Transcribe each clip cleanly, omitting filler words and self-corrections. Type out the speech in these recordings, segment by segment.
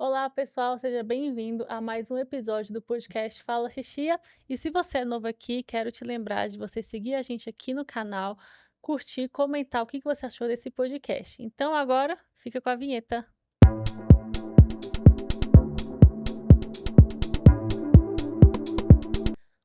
Olá, pessoal, seja bem-vindo a mais um episódio do podcast Fala Xixia. E se você é novo aqui, quero te lembrar de você seguir a gente aqui no canal, curtir, comentar o que você achou desse podcast. Então agora, fica com a vinheta.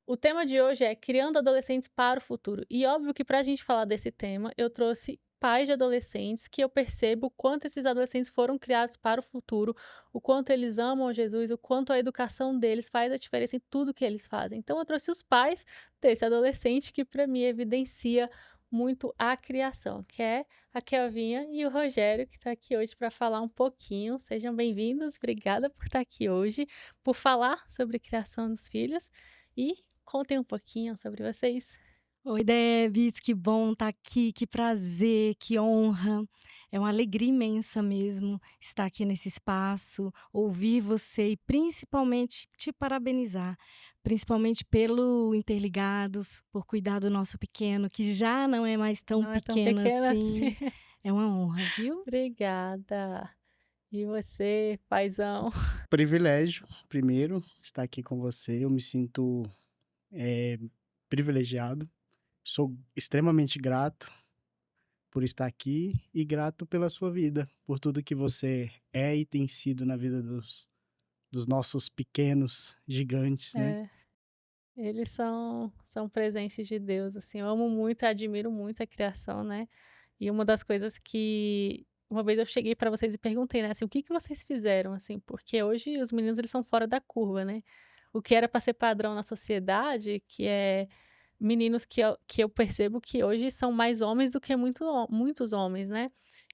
O tema de hoje é Criando Adolescentes para o Futuro. E óbvio que para a gente falar desse tema, eu trouxe pais de adolescentes que eu percebo o quanto esses adolescentes foram criados para o futuro, o quanto eles amam Jesus, o quanto a educação deles faz a diferença em tudo que eles fazem. Então eu trouxe os pais desse adolescente que para mim evidencia muito a criação, que é a Kelvinha e o Rogério, que está aqui hoje para falar um pouquinho. Sejam bem-vindos, obrigada por estar aqui hoje, por falar sobre criação dos filhos. E contem um pouquinho sobre vocês. Oi, Debs, que bom estar aqui, que prazer, que honra. É uma alegria imensa mesmo estar aqui nesse espaço, ouvir você e principalmente te parabenizar, principalmente pelo Interligados, por cuidar do nosso pequeno, que já não é mais tão Não é tão pequeno pequena assim. assim. É uma honra, viu? Obrigada. E você, paizão? Privilégio, primeiro, estar aqui com você. Eu me sinto, eh, privilegiado. Sou extremamente grato por estar aqui e grato pela sua vida, por tudo que você é e tem sido na vida dos nossos pequenos gigantes, né. É, eles são presentes de Deus, assim, eu amo muito e admiro muito a criação, né. E uma das coisas que uma vez eu cheguei pra vocês e perguntei, né, assim: "O que que vocês fizeram?", assim, porque hoje os meninos eles são fora da curva, né. O que era pra ser padrão na sociedade, que é meninos que eu percebo que hoje são mais homens do que muitos homens, né.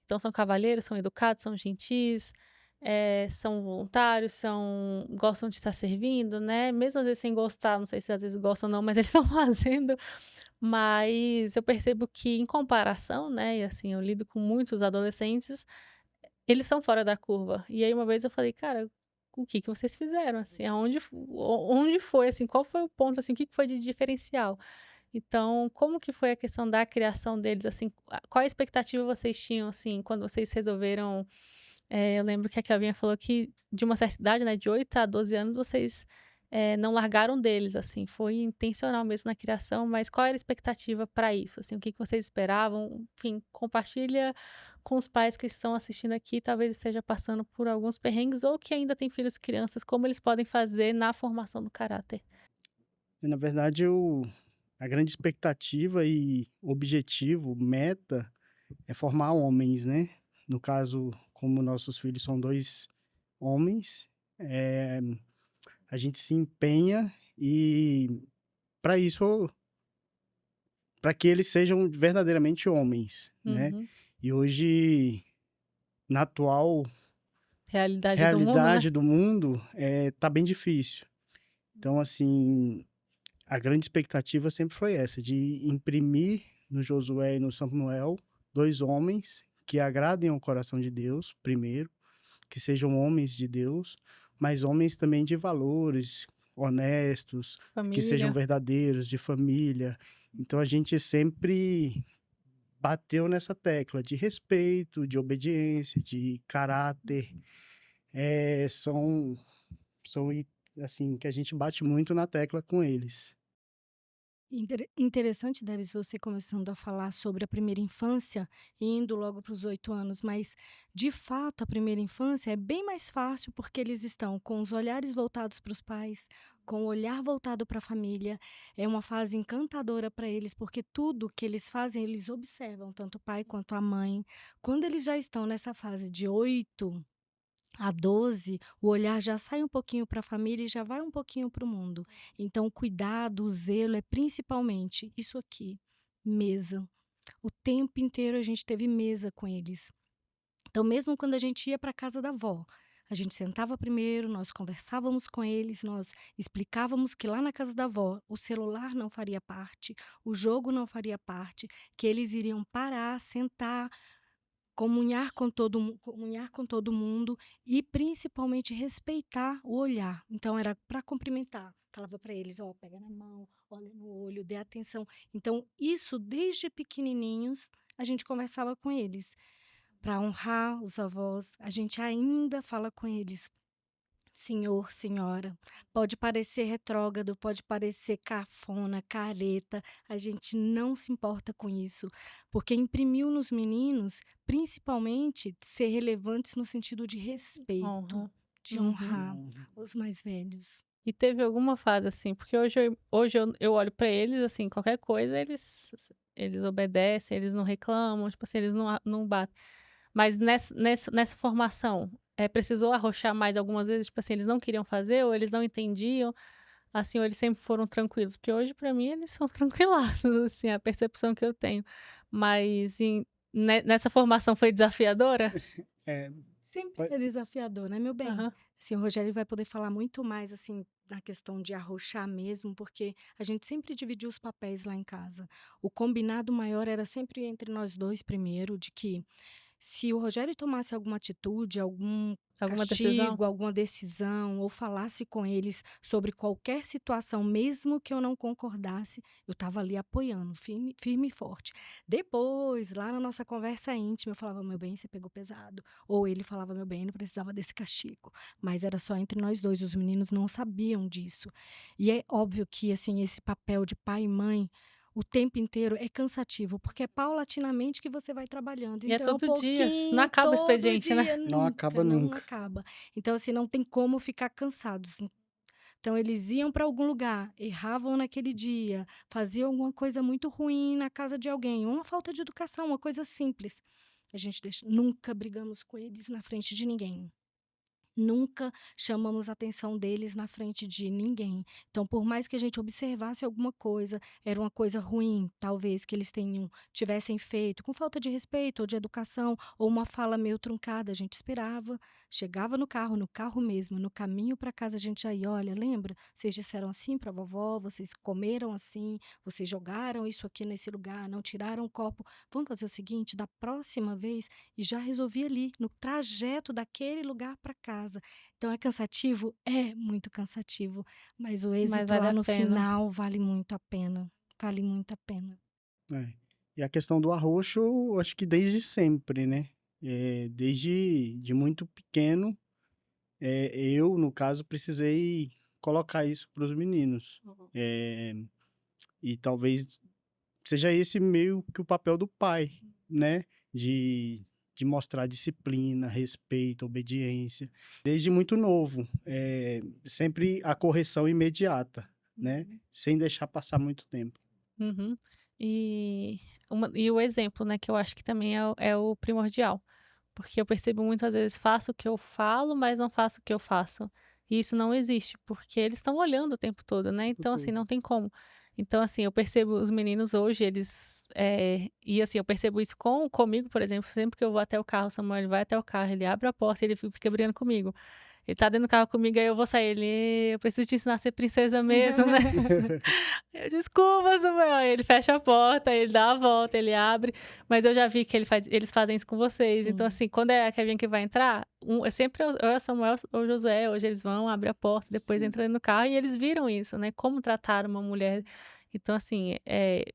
Então são cavalheiros, são educados, são gentis, são voluntários, gostam de estar servindo, né, mesmo às vezes sem gostar, não sei se às vezes gostam ou não, mas eles estão fazendo. Mas eu percebo que em comparação, né, e assim, eu lido com muitos adolescentes, eles são fora da curva. E aí uma vez eu falei: "Cara, o que que vocês fizeram, assim, onde foi, assim, qual foi o ponto, assim, o que que foi de diferencial?". Então, como que foi a questão da criação deles, assim, qual a expectativa vocês tinham, assim, quando vocês resolveram, eu lembro que a Kelvinha falou que de uma certa idade, né, de 8 a 12 anos, vocês, não largaram deles, assim, foi intencional mesmo na criação, mas qual era a expectativa para isso, assim, o que que vocês esperavam? Enfim, compartilha com os pais que estão assistindo aqui, talvez esteja passando por alguns perrengues ou que ainda tem filhos crianças, como eles podem fazer na formação do caráter. E na verdade a grande expectativa e objetivo, meta, é formar homens, né. No caso, como nossos filhos são 2 homens, eh, a gente se empenha e para isso para que eles sejam verdadeiramente homens, né. Uhum. E hoje, na atual Realidade do mundo, né? realidade do mundo, tá bem difícil. Então, assim, a grande expectativa sempre foi essa, de imprimir no Josué e no Samuel 2 homens que agradem ao coração de Deus, primeiro, que sejam homens de Deus, mas homens também de valores, honestos, que sejam Família. verdadeiros, de família. Então a gente sempre bateu nessa tecla de respeito, de obediência, de caráter. São assim, que a gente bate muito na tecla com eles. Interessante, Debs, você começando a falar sobre a primeira infância, indo logo para os 8 anos, mas de fato a primeira infância é bem mais fácil porque eles estão com os olhares voltados para os pais, com o olhar voltado para a família. É uma fase encantadora para eles, porque tudo que eles fazem, eles observam, tanto o pai quanto a mãe. Quando eles já estão nessa fase de 8 a 12, o olhar já sai um pouquinho para a família e já vai um pouquinho para o mundo. Então, o cuidado, o zelo é principalmente isso aqui, mesa. O tempo inteiro a gente teve mesa com eles. Então, mesmo quando a gente ia para a casa da avó, a gente sentava primeiro, nós conversávamos com eles, nós explicávamos que lá na casa da avó o celular não faria parte, o jogo não faria parte, que eles iriam parar, sentar, comunhar com todo mundo e principalmente respeitar o olhar. Então era para cumprimentar, falava para eles: "Ó, pega na mão, olha no olho, dê atenção". Então isso desde pequenininhos a gente conversava com eles, para honrar os avós, a gente ainda fala com eles. Senhor, senhora, pode parecer retrógrado, pode parecer cafona, careta, a gente não se importa com isso, porque imprimiu nos meninos, principalmente, ser relevantes no sentido de respeito, Honra. de Uhum. honrar os mais velhos. E teve alguma fase, assim, porque hoje eu olho pra eles, assim, qualquer coisa eles obedecem, eles não reclamam, tipo assim, eles não batem. Mas nessa formação, precisou arrochar mais algumas vezes, tipo assim, eles não queriam fazer ou eles não entendiam, assim, ou eles sempre foram tranquilos? Porque hoje pra mim eles são tranquilaços, assim, a percepção que eu tenho. Mas nessa formação foi desafiadora? É, Sempre pode- é desafiador, né, meu bem? Aham. Assim, o Rogério vai poder falar muito mais, assim, na questão de arrochar mesmo, porque a gente sempre dividiu os papéis lá em casa. O combinado maior era sempre entre nós dois primeiro, de que se o Rogério tomasse alguma atitude, algum Alguma decisão? castigo, alguma decisão, ou falasse com eles sobre qualquer situação, mesmo que eu não concordasse, eu estava ali apoiando, firme, firme e forte. Depois, lá na nossa conversa íntima, eu falava, meu bem, você pegou pesado. Ou ele falava, meu bem, não precisava desse castigo. Mas era só entre nós dois, os meninos não sabiam disso. E é óbvio que, assim, esse papel de pai e mãe o tempo inteiro é cansativo, porque é paulatinamente que você vai trabalhando. E é Então é um todo dia, não pouquinho acaba o todo expediente, né? dia, não nunca, acaba não nunca. acaba. Então, assim, não tem como ficar cansados. Então, eles iam para algum lugar, erravam naquele dia, faziam alguma coisa muito ruim na casa de alguém, uma falta de educação, uma coisa simples. A gente nunca brigamos com eles na frente de ninguém. Nunca chamamos a atenção deles na frente de ninguém. Então, por mais que a gente observasse alguma coisa, era uma coisa ruim, talvez que eles tivessem feito, com falta de respeito ou de educação, ou uma fala meio truncada, a gente esperava, chegava no carro mesmo, no caminho para casa a gente já ia, olha, lembra? Vocês disseram assim para a vovó, vocês comeram assim, vocês jogaram isso aqui nesse lugar, não tiraram o copo. Vamos fazer o seguinte, da próxima vez, e já resolvi ali, no trajeto daquele lugar para casa. Então é cansativo? É muito cansativo, mas o Mas êxito vale lá a no pena. final vale muito a pena. Vale muito a pena. É. E a questão do arroxo, eu acho que desde sempre, né? Desde de muito pequeno, eu, no caso, precisei colocar isso para os meninos. Uhum. E talvez seja esse meio que o papel do pai, né? De mostrar disciplina, respeito, obediência. Desde muito novo, sempre a correção imediata, né? Sem deixar passar muito tempo. Uhum. E, e o exemplo, né, que eu acho que também é o primordial. Porque eu percebo muitas vezes, faço o que eu falo, mas não faço o que eu faço. E isso não existe, porque eles estão olhando o tempo todo, né? Então, assim, não tem como. Então, assim, eu percebo os meninos hoje, e assim, eu percebo isso comigo, por exemplo, sempre que eu vou até o carro, o Samuel ele vai até o carro, ele abre a porta e ele fica brigando comigo. Ele tá dentro do carro comigo, aí eu vou sair. Eu preciso te ensinar a ser princesa mesmo, né? Eu, desculpa, Samuel. Aí ele fecha a porta, ele dá a volta, ele abre. Mas eu já vi que eles fazem isso com vocês. Então, Sim. assim, quando é a Kevin que vai entrar, é sempre ou Samuel ou Josué. Hoje eles vão, abrem a porta, depois entram no carro e eles viram isso, né? Como tratar uma mulher. Então, assim,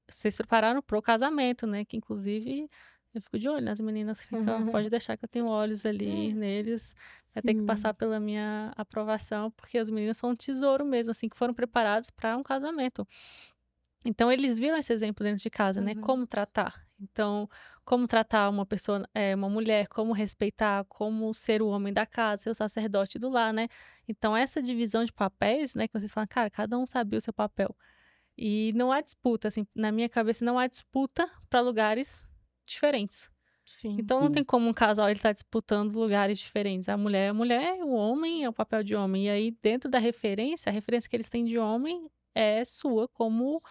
vocês prepararam pro casamento, né? Que, inclusive, eu fico de olho nas meninas. Pode deixar que eu tenho olhos ali neles. Vai ter que passar Sim. pela minha aprovação, porque os meninos são um tesouro mesmo, assim, que foram preparados para um casamento. Então, eles viram esse exemplo dentro de casa, né? Uhum. Como tratar. Então, como tratar uma pessoa, uma mulher, como respeitar, como ser o homem da casa, ser o sacerdote do lar, né? Então, essa divisão de papéis, né? Que vocês falam, cara, cada um sabia o seu papel. E não há disputa, assim, na minha cabeça, não há disputa para lugares diferentes. Sim. Então, não tem Sim, como um casal ele tá disputando lugares diferentes. A mulher é mulher, o homem é o papel de homem. E aí, dentro da referência, a referência que eles têm de homem é sua como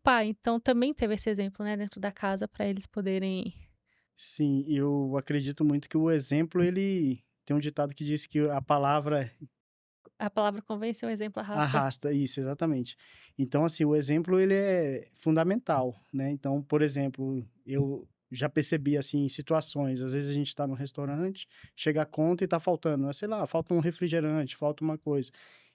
pai. Então, também teve esse exemplo, né, dentro da casa para eles poderem. sim, eu acredito muito que o exemplo, ele tem um ditado que diz que a palavra A palavra convence, o exemplo arrasta. arrasta, isso, exatamente. Então, assim, o exemplo, ele é fundamental, né? Então, por exemplo, eu já percebi, assim, situações, às vezes a gente está no restaurante, chega a conta e tá faltando, sei lá, falta um refrigerante, falta uma coisa.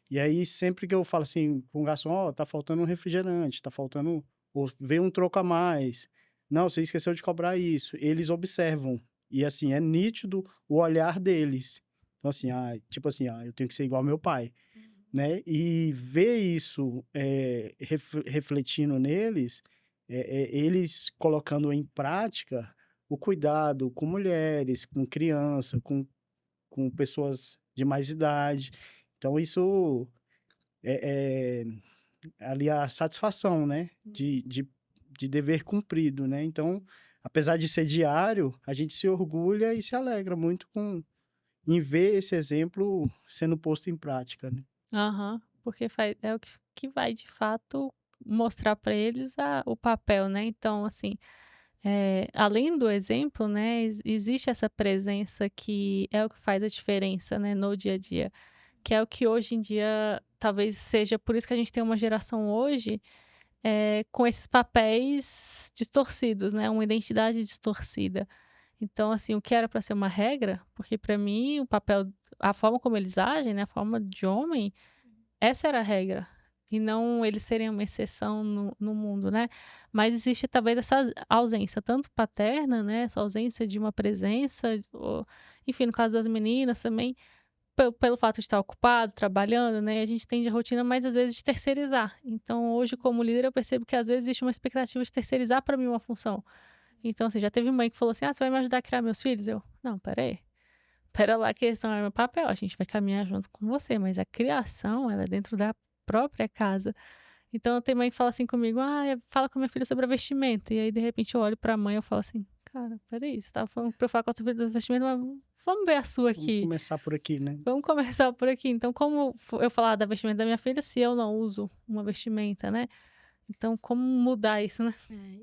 E aí, sempre que eu falo assim com o garçom, ó, tá faltando um refrigerante, tá faltando, ou veio um troco a mais. Não, você esqueceu de cobrar isso. Eles observam. E assim, é nítido o olhar deles. Então, assim, tipo assim, eu tenho que ser igual ao meu pai, né? E ver isso refletindo neles, eles colocando em prática o cuidado com mulheres, com criança, com pessoas de mais idade. Então, isso é ali a satisfação, né? De dever cumprido, né? Então, apesar de ser diário, a gente se orgulha e se alegra muito em ver esse exemplo sendo posto em prática, né? Aham, porque é o que vai de fato mostrar para eles o papel, né. Então assim, além do exemplo, né, existe essa presença que é o que faz a diferença, né, no dia a dia, que é o que hoje em dia talvez seja por isso que a gente tem uma geração hoje, com esses papéis distorcidos, né, uma identidade distorcida. Então assim, o que era para ser uma regra, porque para mim o papel a forma como eles agem, né, a forma de homem, essa era a regra, e não eles serem uma exceção no mundo, né. Mas existe talvez essa ausência tanto paterna, né, essa ausência de uma presença, ou enfim, no caso das meninas também, pelo fato de estar ocupado, trabalhando, né, a gente tende a rotina, mas às vezes de terceirizar. Então hoje como líder eu percebo que às vezes existe uma expectativa de terceirizar para mim uma função. Então assim, já teve mãe que falou assim: "Ah, você vai me ajudar a criar meus filhos?" Eu: "Não, espera aí. Espera lá que esse não é meu papel, a gente vai caminhar junto com você, mas a criação ela é dentro da própria casa." Então tem mãe que fala assim comigo: "Ah, fala com a minha filha sobre a vestimenta", e aí de repente eu olho pra mãe e eu falo assim: "Cara, espera aí, você estava falando pra eu falar com a sua filha das vestimenta, mas vamos ver a sua Vamos aqui, começar por aqui, né? vamos começar por aqui." Então como eu falar da vestimenta da minha filha se eu não uso uma vestimenta, né? Então como mudar isso, né?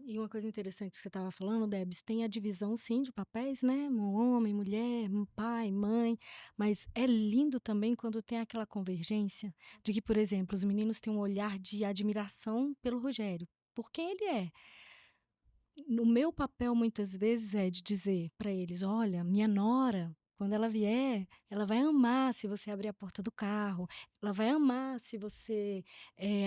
E uma coisa interessante que você estava falando, Debs, tem a divisão sim de papéis, né? Homem, mulher, pai, mãe, mas é lindo também quando tem aquela convergência de que, por exemplo, os meninos têm um olhar de admiração pelo Rogério, por quem ele é. No meu papel, muitas vezes, é de dizer para eles: olha, minha nora, quando ela vier, ela vai amar se você abrir a porta do carro, ela vai amar se você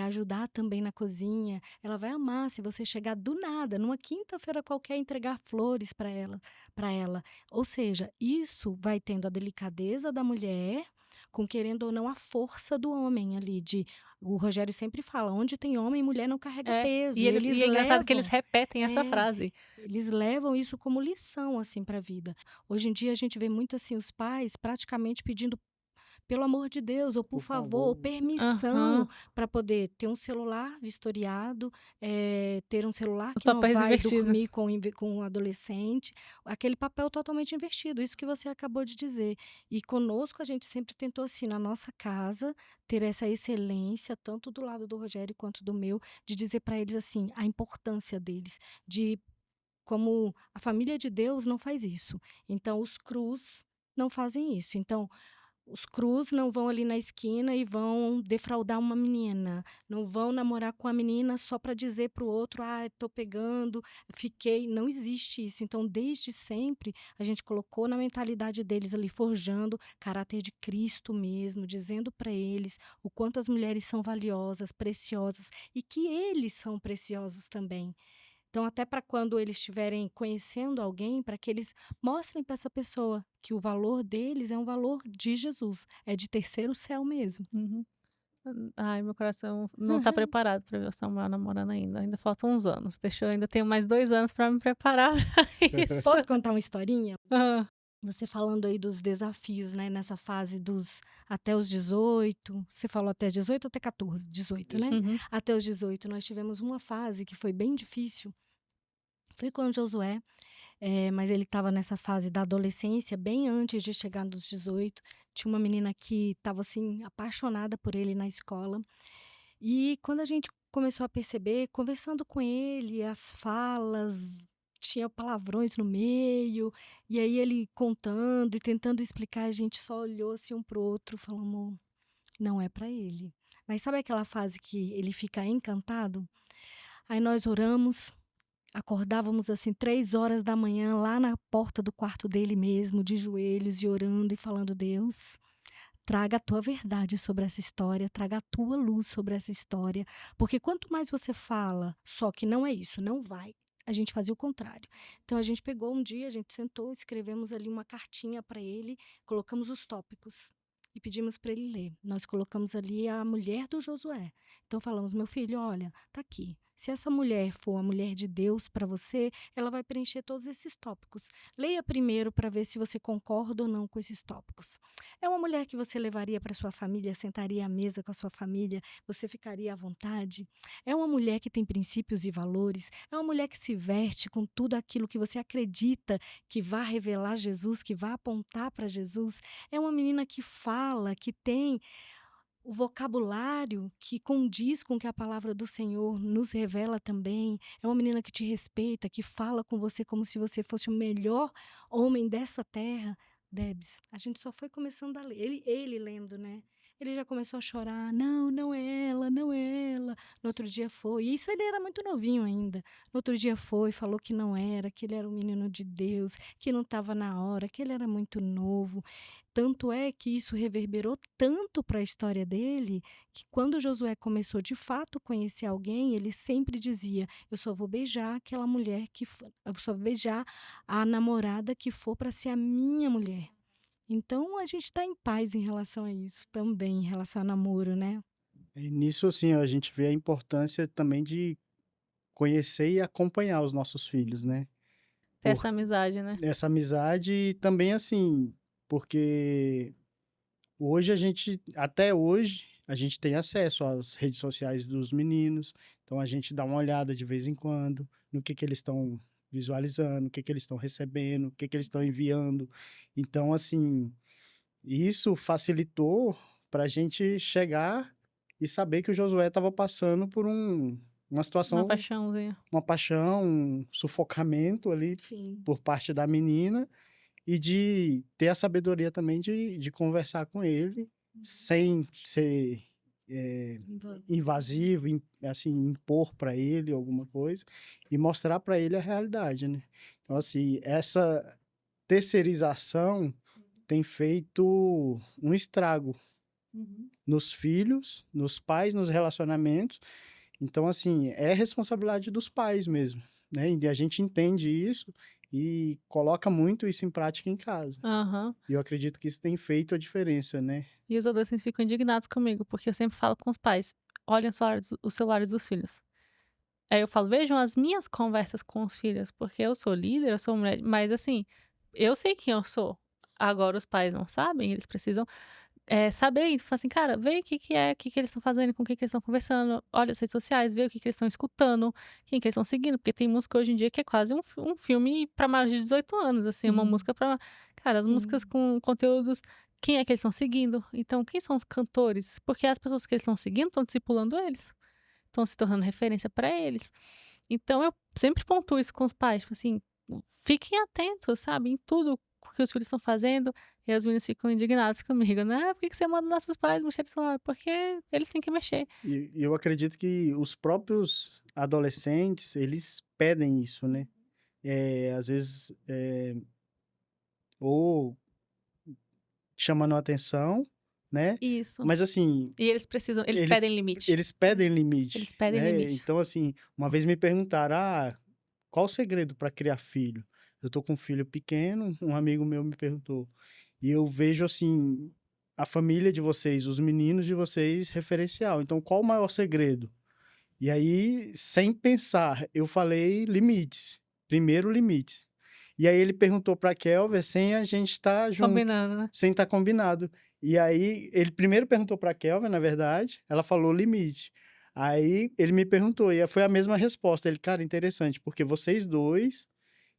ajudar também na cozinha, ela vai amar se você chegar do nada, numa quinta-feira qualquer, entregar flores para ela. Ou seja, isso vai tendo a delicadeza da mulher com, querendo ou não, a força do homem ali, o Rogério sempre fala: onde tem homem, mulher não carrega É, peso. e E eles eles e é engraçado que eles levam. repetem essa É, frase. eles levam isso como lição, assim, para a vida. Hoje em dia a gente vê muito, assim, os pais praticamente pedindo pelo amor de Deus, ou por Por favor, ou favor. permissão Aham. para poder ter um celular vistoriado, ter um celular Os que não papéis vai invertidos. dormir com um adolescente, aquele papel totalmente invertido, isso que você acabou de dizer. E conosco a gente sempre tentou, assim, na nossa casa, ter essa excelência, tanto do lado do Rogério quanto do meu, de dizer para eles, assim, a importância deles, de como a família de Deus não faz isso, então os Cruz não fazem isso. Então, os Cruz não vão ali na esquina e vão defraudar uma menina, não vão namorar com a menina só para dizer para o outro: "Ah, estou pegando, fiquei", não existe isso. Então, desde sempre, a gente colocou na mentalidade deles ali, forjando caráter de Cristo mesmo, dizendo para eles o quanto as mulheres são valiosas, preciosas e que eles são preciosos também. Então, até para quando eles estiverem conhecendo alguém, para que eles mostrem para essa pessoa que o valor deles é um valor de Jesus, é de terceiro céu mesmo. Uhum. Ai, meu coração não tá preparado pra ver o Samuel namorando ainda. Ainda faltam uns anos. Deixa eu ainda tenho mais 2 anos pra me preparar pra isso. Posso contar uma historinha? Hã. Você falando aí dos desafios, né, nessa fase dos até os 18, você falou até 18 ou até 14? 18, né? Uhum. Até os 18 nós tivemos uma fase que foi bem difícil, foi com o Josué. Mas ele estava nessa fase da adolescência, bem antes de chegar nos 18. Tinha uma menina que estava, assim, apaixonada por ele na escola. E quando a gente começou a perceber, conversando com ele, as falas, tinha palavrões no meio, e aí ele contando e tentando explicar, a gente só olhou assim um pro outro, falamos: "Não é para ele". Mas sabe aquela fase que ele fica encantado? Aí nós oramos. Acordávamos, assim, 3 horas da manhã lá na porta do quarto dele mesmo, de joelhos e orando e falando: "Deus, traga a tua verdade sobre essa história, traga a tua luz sobre essa história, porque quanto mais você fala só que não é isso, não vai, a gente fazia o contrário. Então a gente pegou um dia, a gente sentou, escrevemos ali uma cartinha para ele, colocamos os tópicos e pedimos para ele ler. Nós colocamos ali a mulher do Josué. Então falamos: meu filho, olha, tá aqui. Se essa mulher for a mulher de Deus para você, ela vai preencher todos esses tópicos. Leia primeiro para ver se você concorda ou não com esses tópicos. É uma mulher que você levaria para sua família, sentaria à mesa com a sua família, você ficaria à vontade? É uma mulher que tem princípios e valores? É uma mulher que se veste com tudo aquilo que você acredita que vai revelar Jesus, que vai apontar para Jesus? É uma menina que fala, que tem o vocabulário que condiz com o que a palavra do Senhor nos revela também. É uma menina que te respeita, que fala com você como se você fosse o melhor homem dessa terra. Debs, a gente só foi começando a ler. Ele lendo, né? Ele já começou a chorar. Não, não é ela, não é ela. No outro dia foi. E isso ele era muito novinho ainda. No outro dia foi, falou que não era, que ele era um menino de Deus, que não estava na hora, que ele era muito novo. Tanto é que isso reverberou tanto para a história dele, que quando Josué começou de fato a conhecer alguém, ele sempre dizia: eu só vou beijar aquela mulher eu só vou beijar a namorada que for para ser a minha mulher. Então a gente está em paz em relação a isso também, em relação a namoro, né? E nisso, assim, a gente vê a importância também de conhecer e acompanhar os nossos filhos, né? Ter Por essa amizade, né? essa amizade e também, assim, porque hoje até hoje, a gente tem acesso às redes sociais dos meninos, então a gente dá uma olhada de vez em quando no que eles estão visualizando, o que eles estão recebendo, o que eles estão enviando. Então, assim, isso facilitou para a gente chegar e saber que o Josué estava passando por uma Uma situação, paixãozinha. uma paixão, um sufocamento ali Sim. por parte da menina e de ter a sabedoria também de conversar com ele sem ser invasivo, assim, impor para ele alguma coisa e mostrar para ele a realidade, né? Então, assim, essa terceirização tem feito um estrago nos filhos, nos pais, nos relacionamentos. Então, assim, é responsabilidade dos pais mesmo, né? E a gente entende isso e coloca muito isso em prática em casa. Aham. E eu acredito que isso tem feito a diferença, né? E os adolescentes ficam indignados comigo, porque eu sempre falo com os pais: olhem os celulares dos filhos. Aí eu falo: vejam as minhas conversas com os filhos, porque eu sou líder, eu sou mulher, mas assim, eu sei quem eu sou. Agora os pais não sabem, eles precisam saber. E falar assim: cara, vê o que eles estão fazendo, com o que eles estão conversando, olha as redes sociais, vê o que eles estão escutando, quem que eles estão seguindo, porque tem música hoje em dia que é quase um filme para maiores de 18 anos, assim, uma Sim. música para... Cara, as Sim. músicas com conteúdos, quem é que eles estão seguindo? Então, quem são os cantores? Porque as pessoas que eles estão seguindo estão discipulando eles, estão se tornando referência para eles. Então, eu sempre pontuo isso com os pais, tipo assim, fiquem atentos, sabe, em tudo que os filhos estão fazendo. E os meninos ficam indignados comigo, né? Por que você manda nossos pais mexer no celular? Porque eles têm que mexer. E eu acredito que os próprios adolescentes, eles pedem isso, né? Às vezes, ou chamando a atenção, né? Isso. Mas, assim, E eles pedem limite. eles pedem limite, Eles pedem né? limite. Então, assim, uma vez me perguntaram, qual o segredo para criar filho? Eu tô com um filho pequeno, um amigo meu me perguntou. E eu vejo, assim, a família de vocês, os meninos de vocês, referencial. Então, qual o maior segredo? E aí, sem pensar, eu falei limites. Primeiro, limite. E aí ele perguntou para a Kelvin sem a gente estar junto. Combinando, né? Sem estar combinado. E aí, ele primeiro perguntou para a Kelvin, na verdade, ela falou limite. Aí, ele me perguntou, e foi a mesma resposta. Ele, cara, interessante, porque vocês dois,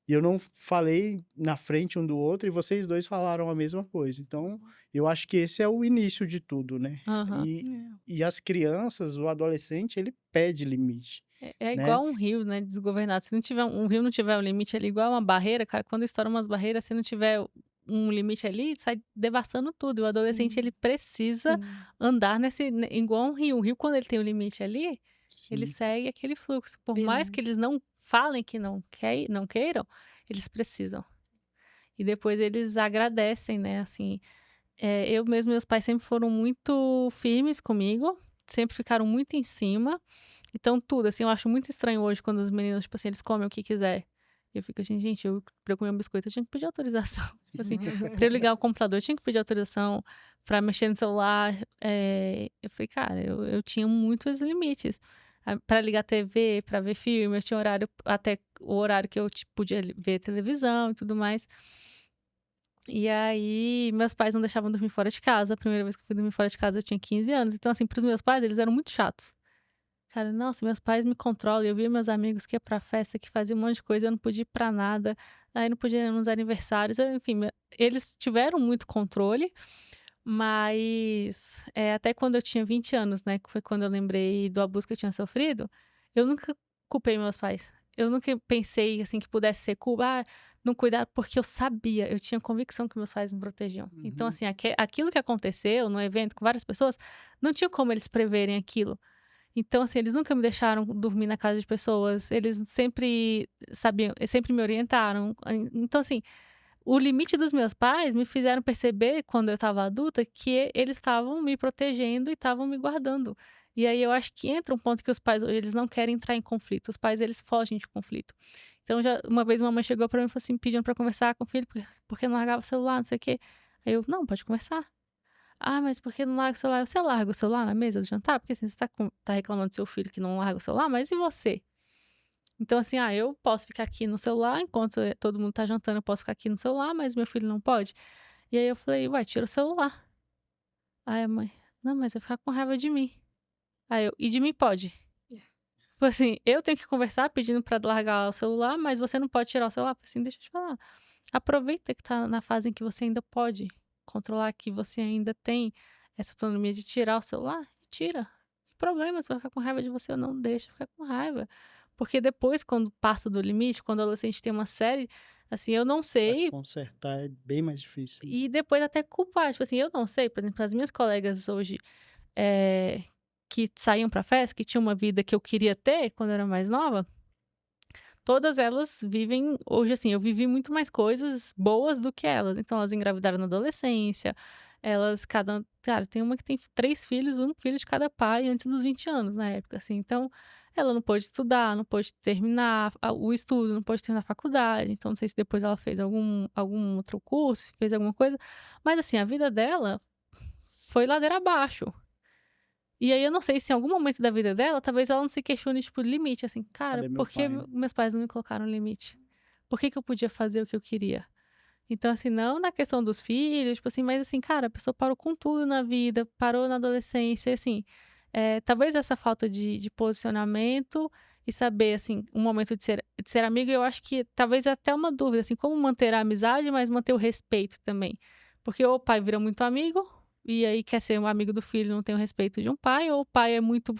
e eu não falei na frente um do outro, e vocês dois falaram a mesma coisa. Então, eu acho que esse é o início de tudo, né? Uhum. E as crianças, o adolescente, ele pede limite. É né? igual um rio, né, desgovernado. Se não tiver um rio não tiver um limite ali, igual uma barreira, cara, quando estoura umas barreiras, se não tiver um limite ali, sai devastando tudo. E o adolescente, ele precisa andar igual um rio. O rio, quando ele tem um limite ali, ele segue aquele fluxo. Por mais que eles não falem que não queiram, eles precisam. E depois eles agradecem, né, assim. Eu mesmo, meus pais sempre foram muito firmes comigo, sempre ficaram muito em cima. Então tudo, assim, eu acho muito estranho hoje quando os meninos, tipo assim, eles comem o que quiser. Eu fico assim, gente, pra eu comer um biscoito eu tinha que pedir autorização. Tipo assim, pra eu ligar o computador eu tinha que pedir autorização. Pra mexer no celular, eu falei, cara, eu tinha muitos limites. Pra ligar a TV, pra ver filme, eu tinha horário, até o horário que eu podia ver televisão e tudo mais. E aí, meus pais não deixavam dormir fora de casa. A primeira vez que eu fui dormir fora de casa eu tinha 15 anos. Então, assim, pros meus pais, eles eram muito chatos. Cara, nossa, meus pais me controlam. Eu via meus amigos que ia pra festa, que fazia um monte de coisa, eu não podia ir pra nada. Aí não podia ir nos aniversários. Enfim, eles tiveram muito controle, mas até quando eu tinha 20 anos, né, que foi quando eu lembrei do abuso que eu tinha sofrido, eu nunca culpei meus pais. Eu nunca pensei, assim, que pudesse ser culpa, não cuidar, porque eu sabia, eu tinha convicção que meus pais me protegiam. Então, assim, aquilo que aconteceu no evento com várias pessoas, não tinha como eles preverem aquilo. Então, assim, eles nunca me deixaram dormir na casa de pessoas, eles sempre sabiam, sempre me orientaram. Então, assim, o limite dos meus pais me fizeram perceber, quando eu estava adulta, que eles estavam me protegendo e estavam me guardando. E aí eu acho que entra um ponto que os pais hoje, eles não querem entrar em conflito. Os pais, eles fogem de conflito. Então, já uma vez uma mãe chegou pra mim e falou assim, pedindo pra conversar com o filho, porque não largava o celular, não sei o quê. Aí eu, não, pode conversar. Ah, mas por que não larga o celular? Você larga o celular na mesa do jantar? Porque assim, você tá reclamando do seu filho que não larga o celular, mas e você? Então, assim, eu posso ficar aqui no celular, enquanto todo mundo tá jantando, eu posso ficar aqui no celular, mas meu filho não pode. E aí eu falei, ué, tira o celular. Aí a mãe, não, mas vai ficar com raiva de mim. Aí eu, e de mim pode. Tipo assim, eu tenho que conversar pedindo pra largar o celular, mas você não pode tirar o celular. Falei assim, deixa eu te falar. Aproveita que tá na fase em que você ainda pode controlar, que você ainda tem essa autonomia de tirar o celular, tira. Não tem problema, se vai ficar com raiva de você ou não, deixa ficar com raiva. Porque depois, quando passa do limite, quando o adolescente tem uma série, assim, eu não Pra sei, consertar é bem mais difícil. e depois até culpar. Tipo assim, eu não sei, por exemplo, as minhas colegas hoje que saíam pra festa, que tinham uma vida que eu queria ter quando eu era mais nova, todas elas vivem hoje, assim, eu vivi muito mais coisas boas do que elas. Então, elas engravidaram na adolescência, elas cara, tem uma que tem 3 filhos, um filho de cada pai antes dos 20 anos, na época, assim. Então, ela não pôde estudar, não pôde terminar o estudo, não pôde terminar a faculdade. Então, não sei se depois ela fez algum outro curso, se fez alguma coisa. Mas, assim, a vida dela foi ladeira abaixo. E aí eu não sei se em algum momento da vida dela, talvez ela não se questione, tipo, limite, assim, cara, Cadê meu por que pai? meus pais não me colocaram limite? Por que eu podia fazer o que eu queria? Então, assim, não na questão dos filhos, tipo assim, mas assim, cara, a pessoa parou com tudo na vida, parou na adolescência, assim, talvez essa falta de posicionamento e saber, assim, um momento de ser amigo, eu acho que talvez até uma dúvida, assim, como manter a amizade, mas manter o respeito também. Porque ou o pai vira muito amigo, e aí quer ser um amigo do filho, não tem o respeito de um pai, ou o pai é muito,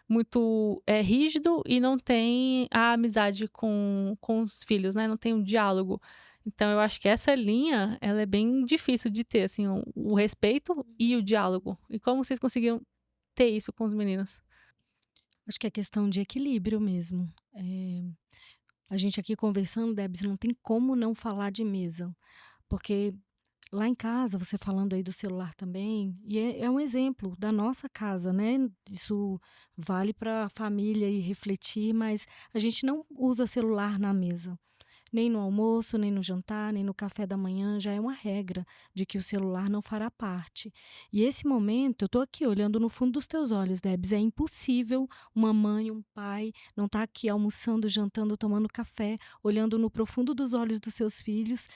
muito rígido e não tem a amizade com os filhos, né? Não tem um diálogo. Então, eu acho que essa linha, ela é bem difícil de ter, assim, o respeito e o diálogo. E como vocês conseguiram ter isso com os meninos? Acho que é questão de equilíbrio mesmo. A gente aqui conversando, Debs, não tem como não falar de mesa, porque lá em casa, você falando aí do celular também, e é um exemplo da nossa casa, né? Isso vale para a família e refletir, mas a gente não usa celular na mesa. Nem no almoço, nem no jantar, nem no café da manhã, já é uma regra de que o celular não fará parte. E esse momento, eu estou aqui olhando no fundo dos teus olhos, Debs, é impossível uma mãe, um pai não estar aqui almoçando, jantando, tomando café, olhando no profundo dos olhos dos seus filhos,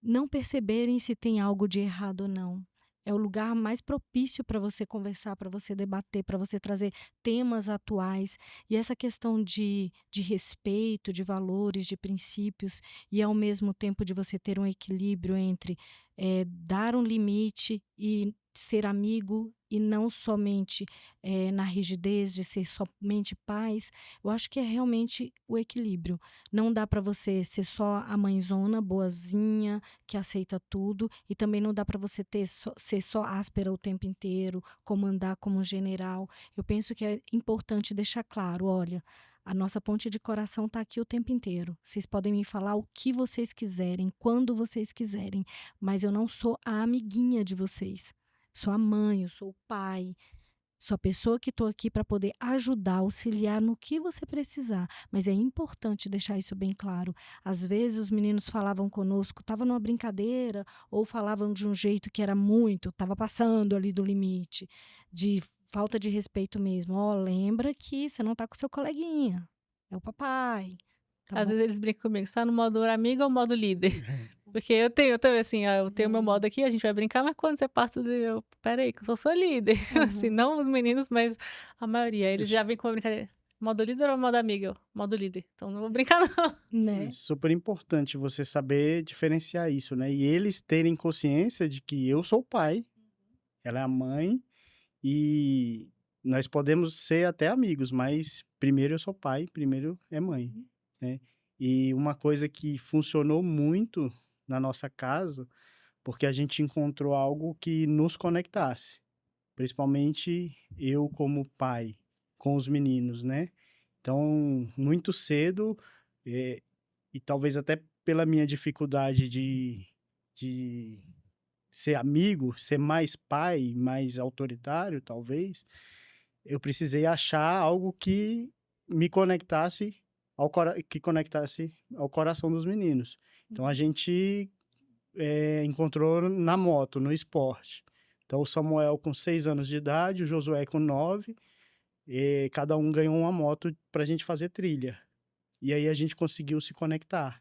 não perceberem se tem algo de errado ou não. É o lugar mais propício para você conversar, para você debater, para você trazer temas atuais. E essa questão de respeito, de valores, de princípios, e ao mesmo tempo de você ter um equilíbrio entre dar um limite e ser amigo, e não somente na rigidez de ser somente paz, eu acho que é realmente o equilíbrio. Não dá para você ser só a mãezona, boazinha, que aceita tudo, e também não dá para você ser só áspera o tempo inteiro, comandar como um general. Eu penso que é importante deixar claro, olha, a nossa ponte de coração está aqui o tempo inteiro. Vocês podem me falar o que vocês quiserem, quando vocês quiserem, mas eu não sou a amiguinha de vocês. Sou a mãe, eu sou o pai, Sou a pessoa que estou aqui para poder ajudar, auxiliar no que você precisar, mas é importante deixar isso bem claro. Às vezes os meninos falavam conosco, estava numa brincadeira, ou falavam de um jeito que era muito, estava passando ali do limite, de falta de respeito mesmo. Ó, lembra que você não está com seu coleguinha, é o papai, tá Às bom? vezes eles brincam comigo, você tá no modo amigo ou modo líder? Porque eu tenho também, assim, eu tenho meu modo aqui, a gente vai brincar, mas quando você passa espera aí, que eu sou sua líder. Assim, Uhum. não os meninos, mas a maioria. Eles Isso já vêm com uma brincadeira. Modo líder ou modo amiga? Eu, modo líder. Então não vou brincar, não. é Né? super importante você saber diferenciar isso, né? E eles terem consciência de que eu sou o pai, ela é a mãe, e nós podemos ser até amigos, mas primeiro eu sou pai, primeiro é mãe, né? E uma coisa que funcionou muito na nossa casa, porque a gente encontrou algo que nos conectasse, principalmente eu como pai com os meninos, né? Então, muito cedo, eh, e talvez até pela minha dificuldade de ser amigo, ser mais pai, mais autoritário, talvez, eu precisei achar algo que me conectasse que conectasse ao coração dos meninos. Então a gente encontrou na moto, no esporte. Então o Samuel com 6 anos de idade, o Josué com 9, e cada um ganhou uma moto para a gente fazer trilha. E aí a gente conseguiu se conectar.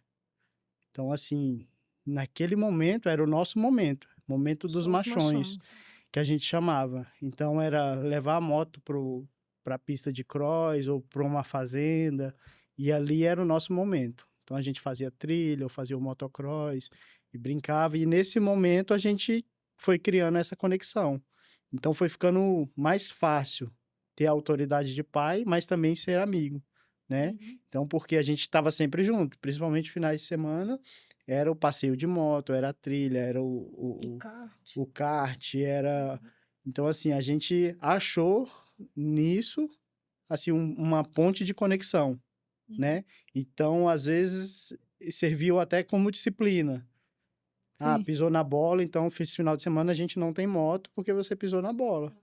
Então, assim, naquele momento era o nosso momento, momento dos Só os machões, machões. que a gente chamava. Então, era levar a moto para a pista de cross ou para uma fazenda, e ali era o nosso momento. Então, a gente fazia trilha, ou fazia o motocross, e brincava, e nesse momento a gente foi criando essa conexão. Então, foi ficando mais fácil ter a autoridade de pai, mas também ser amigo, né? Então, porque a gente estava sempre junto, principalmente finais de semana, era o passeio de moto, era a trilha, era Kart. o kart, era... Então, assim, a gente achou nisso, assim, uma ponte de conexão, né? Então, às vezes, serviu até como disciplina. Ah, Sim. pisou na bola, então, esse final de semana a gente não tem moto porque você pisou na bola,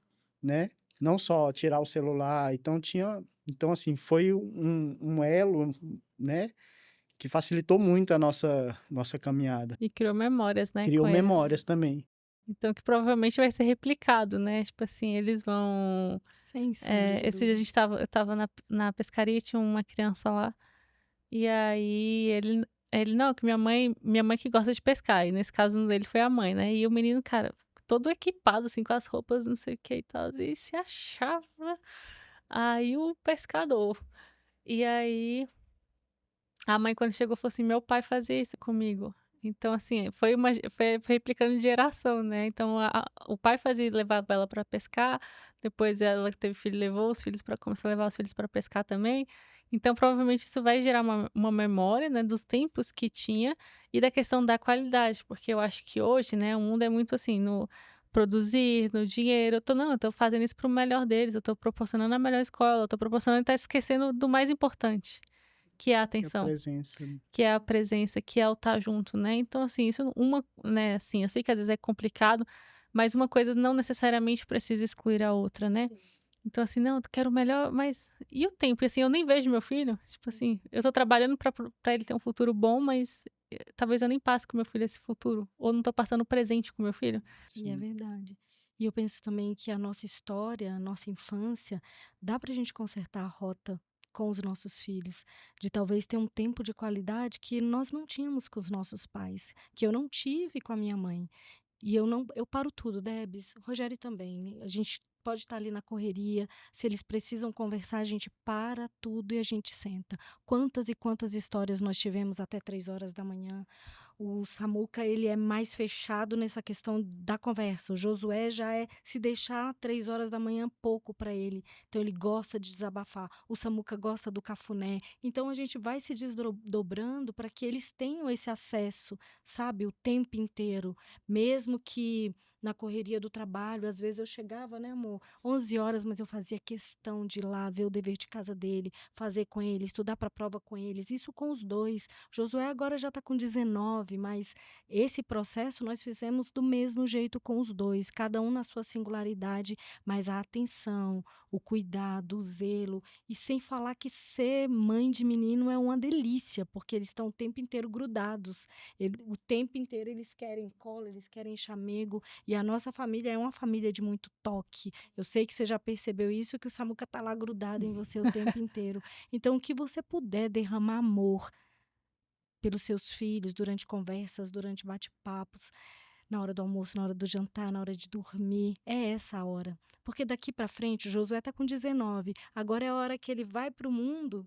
né? Não só tirar o celular, então tinha... Então, assim, foi um elo, né? Que facilitou muito a nossa caminhada. E criou memórias, né, Criou com memórias eles. também. Então que provavelmente vai ser replicado, né? Tipo assim, eles vão. Sem sombra de Esse dia dúvida. eu tava na pescaria e tinha uma criança lá. E aí ele, não, que minha mãe que gosta de pescar. E nesse caso dele foi a mãe, né? E o menino, cara, todo equipado, assim, com as roupas, não sei o que e tal. E se achava aí o pescador. E aí a mãe, quando chegou, falou assim: meu pai fazia isso comigo. Então, assim, foi replicando de geração, né? Então, o pai fazia, levava ela para pescar, depois ela que teve filho, levou os filhos para, começou a levar os filhos para pescar também. Então, provavelmente, isso vai gerar uma memória, né, dos tempos que tinha e da questão da qualidade, porque eu acho que hoje, né, o mundo é muito assim, no produzir, no dinheiro. Eu tô fazendo isso pro melhor deles, eu tô proporcionando a melhor escola, eu tô proporcionando e tá esquecendo do mais importante, que é a Que a atenção, presença. que é a presença, que é o estar junto, né? Então, assim, isso né, assim, eu sei que às vezes é complicado, mas uma coisa não necessariamente precisa excluir a outra, né? Então, assim, não, eu quero o melhor, mas e o tempo? E assim, eu nem vejo meu filho, tipo assim, eu tô trabalhando pra ele ter um futuro bom, mas talvez eu nem passe com meu filho esse futuro, ou não tô passando presente com meu filho. E é Sim. verdade. E eu penso também que a nossa história, a nossa infância, dá pra gente consertar a rota com os nossos filhos, de talvez ter um tempo de qualidade que nós não tínhamos com os nossos pais, que eu não tive com a minha mãe. E eu paro tudo, Debs, o Rogério também. A gente pode estar ali na correria, se eles precisam conversar, a gente para tudo e a gente senta. Quantas e quantas histórias nós tivemos até 3 horas da manhã. O Samuca, ele é mais fechado nessa questão da conversa. O Josué já é, se deixar 3 horas da manhã, pouco para ele. Então, ele gosta de desabafar. O Samuca gosta do cafuné. Então, a gente vai se desdobrando para que eles tenham esse acesso, sabe, o tempo inteiro. Mesmo que na correria do trabalho, às vezes eu chegava, né, amor, 11 horas, mas eu fazia questão de ir lá ver o dever de casa dele, fazer com ele, estudar para a prova com eles. Isso com os dois. Josué agora já está com 19, 19, mas esse processo nós fizemos do mesmo jeito com os dois, cada um na sua singularidade, mas a atenção, o cuidado, o zelo, e sem falar que ser mãe de menino é uma delícia, porque eles estão o tempo inteiro grudados, o tempo inteiro eles querem colo, eles querem chamego, e a nossa família é uma família de muito toque. Eu sei que você já percebeu isso, que o Samuca tá lá grudado em você o tempo inteiro. Então, o que você puder derramar amor pelos seus filhos, durante conversas, durante bate-papos, na hora do almoço, na hora do jantar, na hora de dormir, é essa a hora. Porque daqui para frente, o Josué tá com 19, agora é a hora que ele vai pro mundo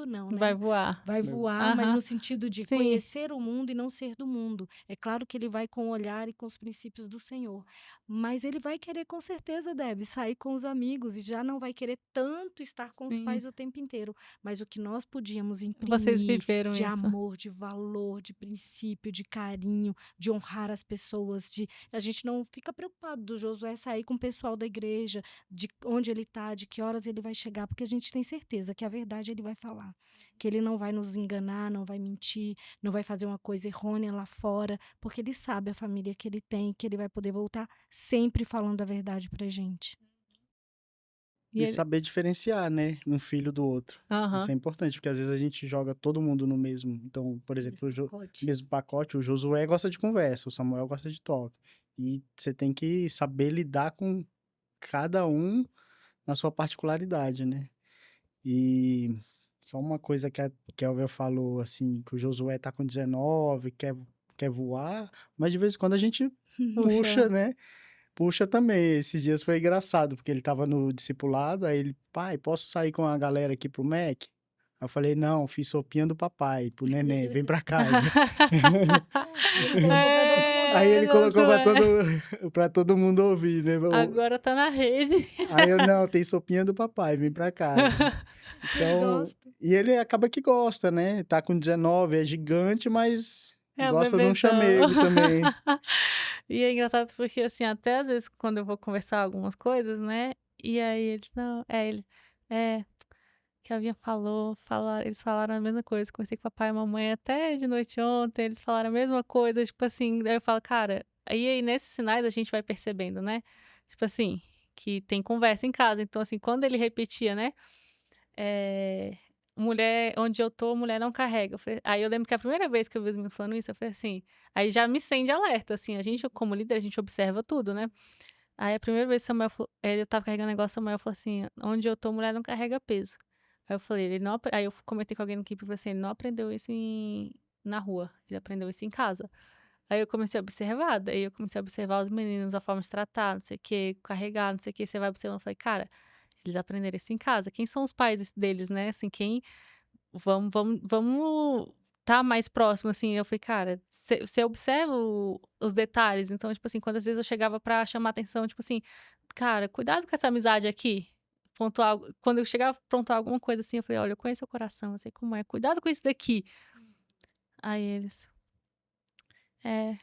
não, Vai né? voar. Vai voar, mas Aham. no sentido de Sim. conhecer o mundo e não ser do mundo. É claro que ele vai com o olhar e com os princípios do Senhor, mas ele vai querer com certeza, Deb, sair com os amigos e já não vai querer tanto estar com os Sim. pais o tempo inteiro. Mas o que nós podíamos Vocês imprimir viveram de isso. amor, de valor, de princípio, de carinho, de honrar as pessoas, a gente não fica preocupado do Josué sair com o pessoal da igreja, de onde ele está, de que horas ele vai chegar, porque a gente tem certeza que a verdade ele vai falar, que ele não vai nos enganar, não vai mentir, não vai fazer uma coisa errônea lá fora, porque ele sabe a família que ele tem, que ele vai poder voltar sempre falando a verdade pra gente. E E ele... saber diferenciar, né? Um filho do outro. Aham. Isso é importante, porque às vezes a gente joga todo mundo no mesmo. Então, por exemplo, mesmo pacote, o Josué gosta de conversa, o Samuel gosta de toque. E você tem que saber lidar com cada um na sua particularidade, né? E só uma coisa que a Kelvin falou, assim, que o Josué tá com 19, quer voar, mas de vez em quando a gente puxa, né? Puxa também. Esses dias foi engraçado, porque ele tava no discipulado, aí ele, pai, posso sair com a galera aqui pro Mac? Aí eu falei, não, fiz sopinha do papai, pro neném, vem pra casa. Aí ele colocou pra todo mundo ouvir, né? Agora tá na rede. Aí eu, não, tem sopinha do papai, vem pra casa. Então, e ele acaba que gosta, né? Tá com 19, é gigante, mas gosta de um chamego também. E é engraçado porque, assim, até às vezes quando eu vou conversar algumas coisas, né? E aí eles, não, que a Vinha eles falaram a mesma coisa. Conversei com o papai e a mamãe até de noite ontem, eles falaram a mesma coisa, tipo assim, daí eu falo, cara, aí nesses sinais a gente vai percebendo, né? Tipo assim, que tem conversa em casa. Então, assim, quando ele repetia, né? Mulher, onde eu tô, mulher não carrega. Aí eu lembro que a primeira vez que eu vi os meninos falando isso, eu falei assim, aí já me acende alerta, assim, a gente, como líder, a gente observa tudo, né? Aí a primeira vez que Samuel falou, eu tava carregando o negócio, Samuel falou assim, onde eu tô, mulher não carrega peso. Aí eu falei, aí eu comentei com alguém no equipe e falei assim, ele não aprendeu isso na rua, ele aprendeu isso em casa. Aí eu comecei a observar, daí eu comecei a observar os meninos, a forma de tratar, não sei o que, carregar, não sei o que, você vai observando, eu falei, cara, eles aprenderam isso em casa. Quem são os pais deles, né? Assim, vamos tá mais próximo, assim. Eu falei, cara, você observa os detalhes. Então, tipo assim, quando às vezes eu chegava pra chamar atenção, tipo assim, cara, cuidado com essa amizade aqui. Pontuar, quando eu chegava a pontuar alguma coisa assim, eu falei, olha, eu conheço o coração, eu sei como é. Cuidado com isso daqui. Aí eles...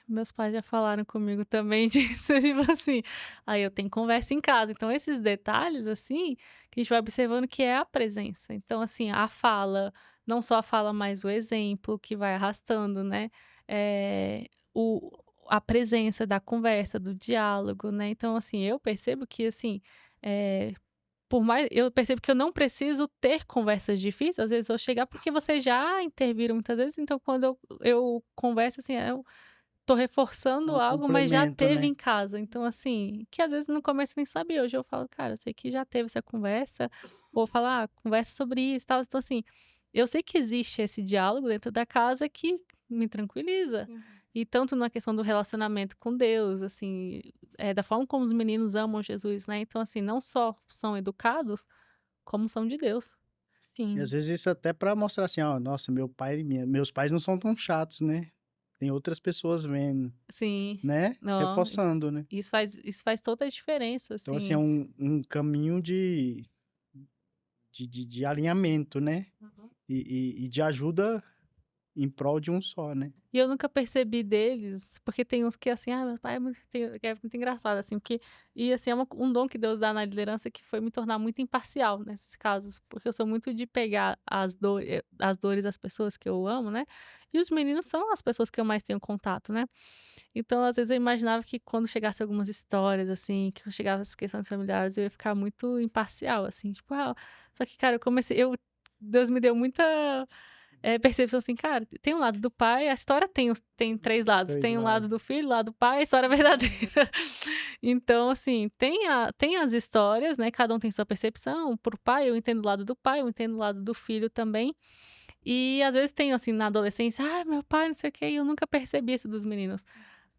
meus pais já falaram comigo também disso, tipo assim. Aí eu tenho conversa em casa. Então, esses detalhes, assim, que a gente vai observando que é a presença. Então, assim, a fala, não só a fala, mas o exemplo que vai arrastando, né? A presença da conversa, do diálogo, né? Então, assim, eu percebo que, assim, por mais, eu percebo que eu não preciso ter conversas difíceis, às vezes eu chegar, porque vocês já interviram muitas vezes, então quando eu converso, assim, eu tô reforçando Um algo, mas já complemento, teve né? em casa. Então, assim, que às vezes no começo nem sabia. Hoje eu falo, cara, eu sei que já teve essa conversa. Ou falar, conversa sobre isso e tal. Então, assim, eu sei que existe esse diálogo dentro da casa que me tranquiliza. E tanto na questão do relacionamento com Deus, assim, da forma como os meninos amam Jesus, né? Então, assim, não só são educados, como são de Deus. E às Sim. vezes isso até pra mostrar assim, ó, nossa, meus pais não são tão chatos, né? Tem outras pessoas vendo, Sim. né? Não, Reforçando, né? isso faz toda a diferença, Então, assim, é assim. um caminho de alinhamento, né? E de ajuda em prol de um só, né. E eu nunca percebi deles, porque tem uns que assim, meu pai é muito engraçado, assim, porque e assim, é um dom que Deus dá na liderança que foi me tornar muito imparcial nesses casos, porque eu sou muito de pegar as dores das pessoas que eu amo, né, e os meninos são as pessoas que eu mais tenho contato, né. Então, às vezes, eu imaginava que quando chegasse algumas histórias, assim, que eu chegava às questões familiares, eu ia ficar muito imparcial, assim, tipo, só que, cara, Deus me deu muita percepção assim, cara, tem um lado do pai, a história tem 3 lados, 3 tem um lado lados. do filho, lado do pai, a história verdadeira. Então, assim, tem as histórias, né, cada um tem sua percepção, para o pai eu entendo o lado do pai, eu entendo o lado do filho também, e às vezes tem, assim, na adolescência: meu pai não sei o quê", e eu nunca percebi isso dos meninos.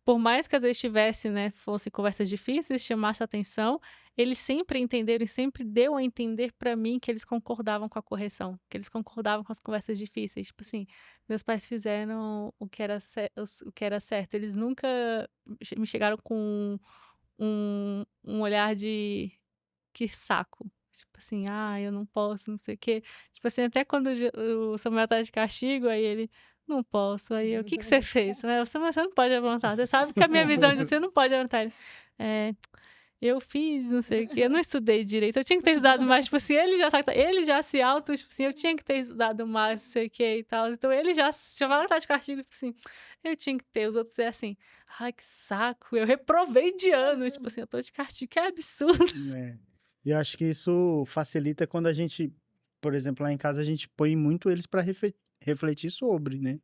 Por mais que às vezes tivesse, né, fossem conversas difíceis, chamasse atenção, eles sempre entenderam e sempre deu a entender pra mim que eles concordavam com a correção, que eles concordavam com as conversas difíceis. Tipo assim, meus pais fizeram o que era certo. Eles nunca me chegaram com um olhar de que saco. Tipo assim, eu não posso, não sei o quê. Tipo assim, até quando o Samuel tá de castigo, aí ele, não posso. Aí eu, o que que você fez? Samuel, você não pode aprontar. Você sabe que a minha visão de você não pode aprontar. Ele, é, eu fiz, não sei o quê. Eu não estudei direito. Eu tinha que ter estudado mais. Tipo assim, ele já se auto, tipo assim, eu tinha que ter estudado mais, não sei o quê e tal. Então ele já chamava tá de castigo, tipo assim, eu tinha que ter. Os outros é assim, ai, que saco. Eu reprovei de ano. Tipo assim, eu tô de castigo, que absurdo. É. E eu acho que isso facilita quando a gente, por exemplo, lá em casa a gente põe muito eles para refletir sobre, né.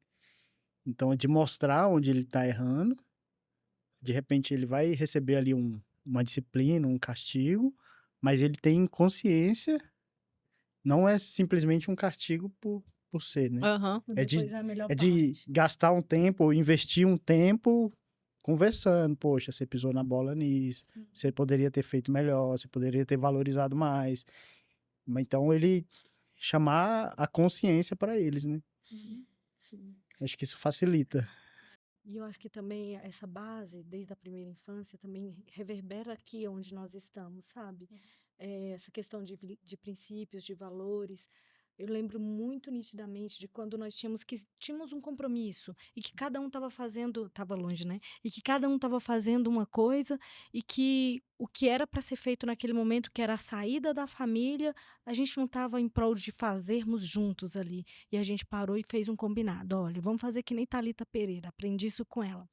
Então é de mostrar onde ele tá errando, de repente ele vai receber ali uma disciplina, um castigo, mas ele tem consciência, não é simplesmente um castigo por ser, né. Aham. O É depois de é a melhor é de parte. gastar um tempo ou investir um tempo conversando: "Poxa, você pisou na bola nisso, você poderia ter feito melhor, você poderia ter valorizado mais". Então ele chamar a consciência para eles, né. Sim. Acho que isso facilita. E eu acho que também essa base, desde a primeira infância, também reverbera aqui onde nós estamos, sabe? Essa questão de princípios, de valores. Eu lembro muito nitidamente de quando nós tínhamos um compromisso e que cada um estava fazendo, estava longe, né? E que cada um estava fazendo uma coisa e que o que era para ser feito naquele momento, que era a saída da família, a gente não estava em prol de fazermos juntos ali. E a gente parou e fez um combinado. Olha, vamos fazer que nem Thalita Pereira, aprendi isso com ela.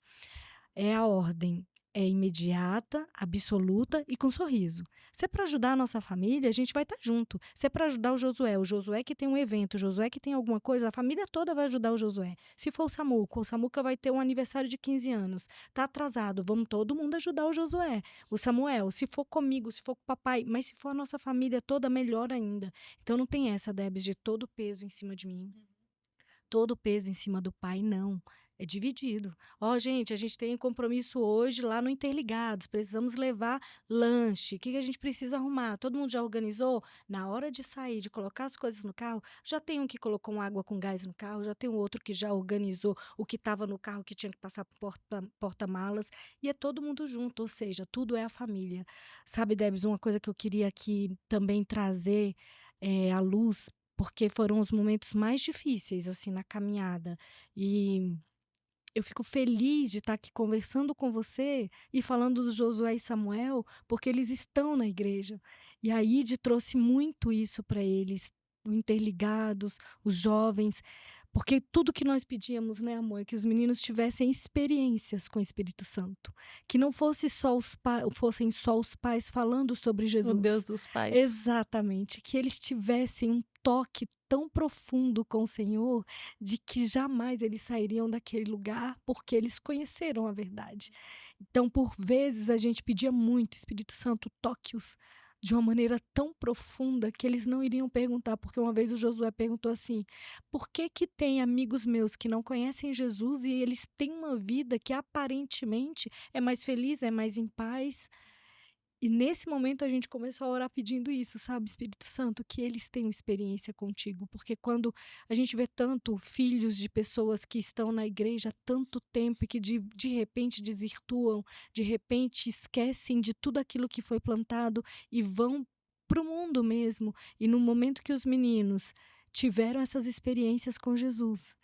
É a ordem, é imediata, absoluta e com sorriso. Se é para ajudar a nossa família, a gente vai estar junto. Se é para ajudar o Josué que tem um evento, o Josué que tem alguma coisa, a família toda vai ajudar o Josué. Se for o Samuca vai ter um aniversário de 15 anos. Tá atrasado, vamos todo mundo ajudar o Josué. O Samuel, se for comigo, se for com o papai, mas se for a nossa família toda, melhor ainda. Então não tem essa, Debs, de todo o peso em cima de mim. Todo o peso em cima do pai, não. É dividido. Ó, gente, a gente tem um compromisso hoje lá no Interligados. Precisamos levar lanche. O que a gente precisa arrumar? Todo mundo já organizou? Na hora de sair, de colocar as coisas no carro, já tem um que colocou uma água com gás no carro, já tem um outro que já organizou o que estava no carro que tinha que passar por porta-malas. E é todo mundo junto, ou seja, tudo é a família. Sabe, Debs, uma coisa que eu queria aqui também trazer à luz porque foram os momentos mais difíceis, assim, na caminhada. E eu fico feliz de estar aqui conversando com você e falando do Josué e Samuel, porque eles estão na igreja. E a Ide trouxe muito isso para eles, o Interligados, os jovens, porque tudo que nós pedíamos, né, amor, é que os meninos tivessem experiências com o Espírito Santo, que não fossem só os pais falando sobre O Deus Jesus. dos pais. Exatamente, que eles tivessem um toque tão profundo com o Senhor, de que jamais eles sairiam daquele lugar, porque eles conheceram a verdade. Então, por vezes, a gente pedia muito, Espírito Santo, toque-os de uma maneira tão profunda que eles não iriam perguntar, porque uma vez o Josué perguntou assim: por que que tem amigos meus que não conhecem Jesus e eles têm uma vida que aparentemente é mais feliz, é mais em paz? E nesse momento a gente começou a orar pedindo isso, sabe, Espírito Santo, que eles tenham experiência contigo, porque quando a gente vê tanto filhos de pessoas que estão na igreja há tanto tempo e que de repente desvirtuam, de repente esquecem de tudo aquilo que foi plantado e vão para o mundo mesmo. E no momento que os meninos tiveram essas experiências com Jesus,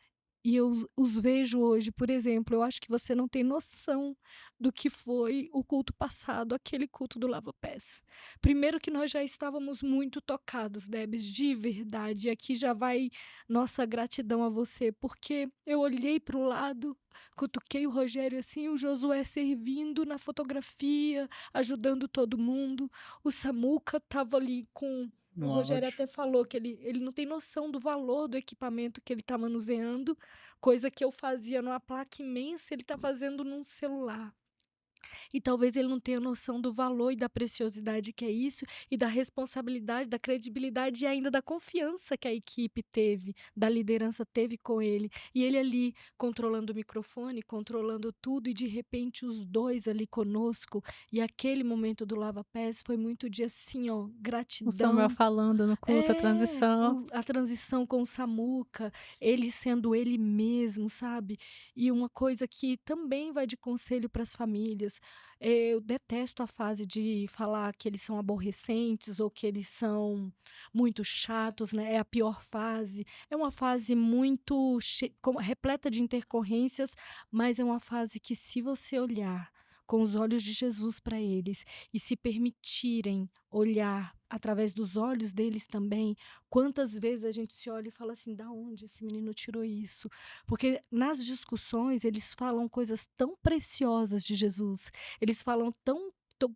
E eu os vejo hoje, por exemplo, eu acho que você não tem noção do que foi o culto passado, aquele culto do lava-pés. Primeiro que nós já estávamos muito tocados, Debs, de verdade, e aqui já vai nossa gratidão a você, porque eu olhei para o lado, cutuquei o Rogério assim, o Josué servindo na fotografia, ajudando todo mundo, o Samuca estava ali com o No Rogério áudio. até falou que ele não tem noção do valor do equipamento que ele está manuseando, coisa que eu fazia numa placa imensa, ele está fazendo num celular. E talvez ele não tenha noção do valor e da preciosidade que é isso, e da responsabilidade, da credibilidade e ainda da confiança que a equipe teve, da liderança teve com ele. E ele ali controlando o microfone, controlando tudo, e de repente os dois ali conosco. E aquele momento do Lava Pés foi muito de assim, ó, O Samuel gratidão. falando no culto, a transição. A transição com o Samuca, ele sendo ele mesmo, sabe. E uma coisa que também vai de conselho para as famílias, eu detesto a fase de falar que eles são aborrecentes ou que eles são muito chatos, né, é a pior fase. É uma fase muito repleta de intercorrências, mas é uma fase que, se você olhar com os olhos de Jesus para eles e se permitirem olhar através dos olhos deles também, quantas vezes a gente se olha e fala assim: "Da onde esse menino tirou isso?". Porque nas discussões eles falam coisas tão preciosas de Jesus, eles falam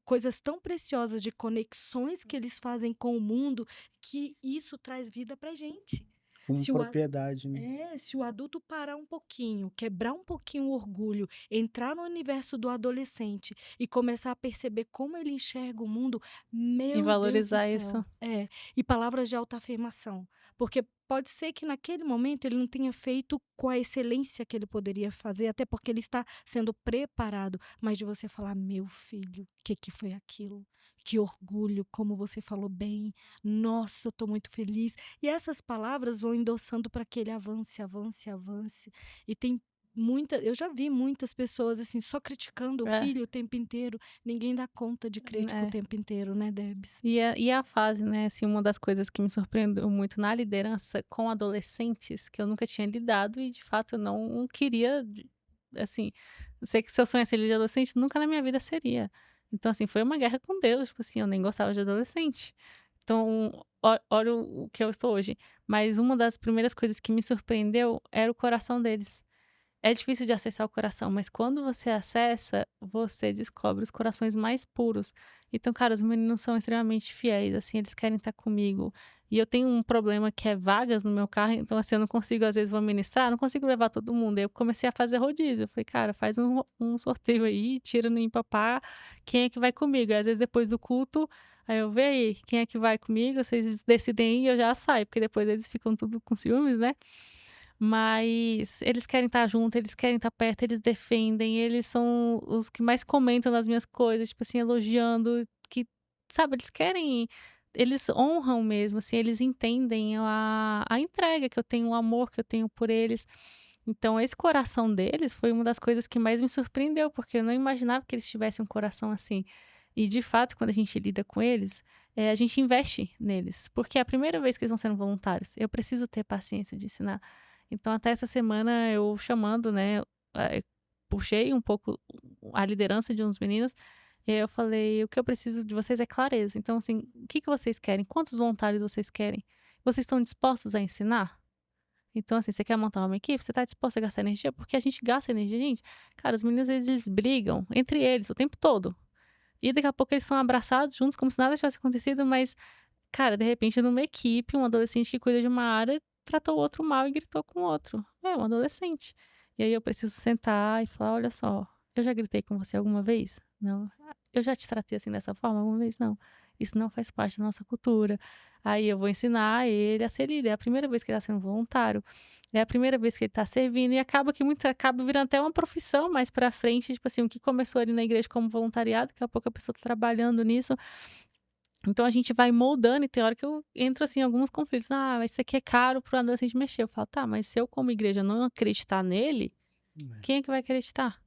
coisas tão preciosas de conexões que eles fazem com o mundo, que isso traz vida pra gente. Com Se o propriedade, né? se o adulto parar um pouquinho, quebrar um pouquinho o orgulho, entrar no universo do adolescente e começar a perceber como ele enxerga o mundo, E meu Deus do valorizar céu. isso. E palavras de autoafirmação, porque pode ser que naquele momento ele não tenha feito com a excelência que ele poderia fazer, até porque ele está sendo preparado, mas de você falar: "Meu filho, o que que foi aquilo? Que orgulho, como você falou bem. Nossa, eu estou muito feliz". E essas palavras vão endossando para que ele avance, avance, avance. E tem eu já vi muitas pessoas, assim, só criticando o É, filho o tempo inteiro, ninguém dá conta de crítica o é. tempo inteiro, né, Debs? E a fase, né, assim, uma das coisas que me surpreendeu muito na liderança com adolescentes, que eu nunca tinha lidado e de fato eu não queria, assim, eu sei que se eu sonhasse ser líder de adolescente, nunca na minha vida seria. Então, assim, foi uma guerra com Deus, tipo assim, eu nem gostava de adolescente. Então, olha o que eu estou hoje. Mas uma das primeiras coisas que me surpreendeu era o coração deles. É difícil de acessar o coração, mas quando você acessa, você descobre os corações mais puros. Então, cara, os meninos são extremamente fiéis, assim, eles querem estar comigo. E eu tenho um problema que é vagas no meu carro, então, assim, eu não consigo, às vezes, vou ministrar, não consigo levar todo mundo. Aí eu comecei a fazer rodízio. Eu falei, cara, faz um sorteio aí, tira no empapá, quem é que vai comigo? Aí, às vezes, depois do culto, aí eu vejo aí, quem é que vai comigo? Vocês decidem ir, eu já saio, porque depois eles ficam tudo com ciúmes, né? Mas eles querem estar junto, eles querem estar perto, eles defendem, eles são os que mais comentam nas minhas coisas, tipo assim, elogiando, que, sabe, eles honram mesmo, assim, eles entendem a entrega que eu tenho, o amor que eu tenho por eles. Então, esse coração deles foi uma das coisas que mais me surpreendeu, porque eu não imaginava que eles tivessem um coração assim. E, de fato, quando a gente lida com eles, a gente investe neles, porque é a primeira vez que eles estão sendo voluntários. Eu preciso ter paciência de ensinar. Então, até essa semana, eu chamando, né, puxei um pouco a liderança de uns meninos, e aí eu falei: o que eu preciso de vocês é clareza. Então, assim, o que vocês querem? Quantos voluntários vocês querem? Vocês estão dispostos a ensinar? Então, assim, você quer montar uma equipe, você tá disposto a gastar energia? Porque a gente gasta energia, gente. Cara, os meninos, eles brigam entre eles o tempo todo. E daqui a pouco eles são abraçados juntos, como se nada tivesse acontecido, mas, cara, de repente, numa equipe, um adolescente que cuida de uma área tratou o outro mal e gritou com o outro. É, um adolescente. E aí eu preciso sentar e falar: olha só, eu já gritei com você alguma vez? Não. Eu já te tratei assim dessa forma alguma vez? Não. Isso não faz parte da nossa cultura. Aí eu vou ensinar ele a ser líder. É a primeira vez que ele está sendo voluntário. É a primeira vez que ele está servindo. E acaba virando até uma profissão mais pra frente. Tipo assim, o que começou ali na igreja como voluntariado, daqui a pouco a pessoa tá trabalhando nisso. Então a gente vai moldando, e tem hora que eu entro assim em alguns conflitos. Ah, mas isso aqui é caro para o adolescente mexer. Eu falo, tá, mas se eu, como igreja, não acreditar nele, quem é que vai acreditar?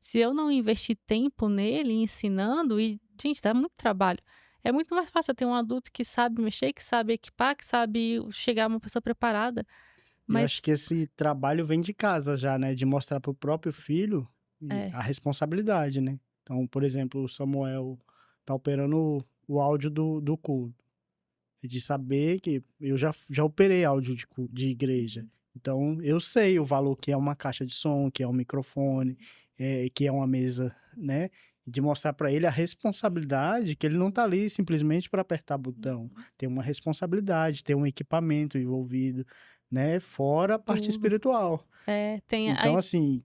Se eu não investir tempo nele, ensinando, e, gente, dá muito trabalho. É muito mais fácil ter um adulto que sabe mexer, que sabe equipar, que sabe chegar uma pessoa preparada. E eu acho Mas que esse trabalho vem de casa já, né? De mostrar para o próprio filho é, a responsabilidade, né? Então, por exemplo, o Samuel tá operando o áudio do culto. De saber que eu já operei áudio de igreja. Então, eu sei o valor que é uma caixa de som, que é um microfone, que é uma mesa, né? De mostrar para ele a responsabilidade, que ele não tá ali simplesmente para apertar botão. Tem uma responsabilidade, tem um equipamento envolvido, né? Fora a parte tudo. espiritual. Tem Então, aí. assim,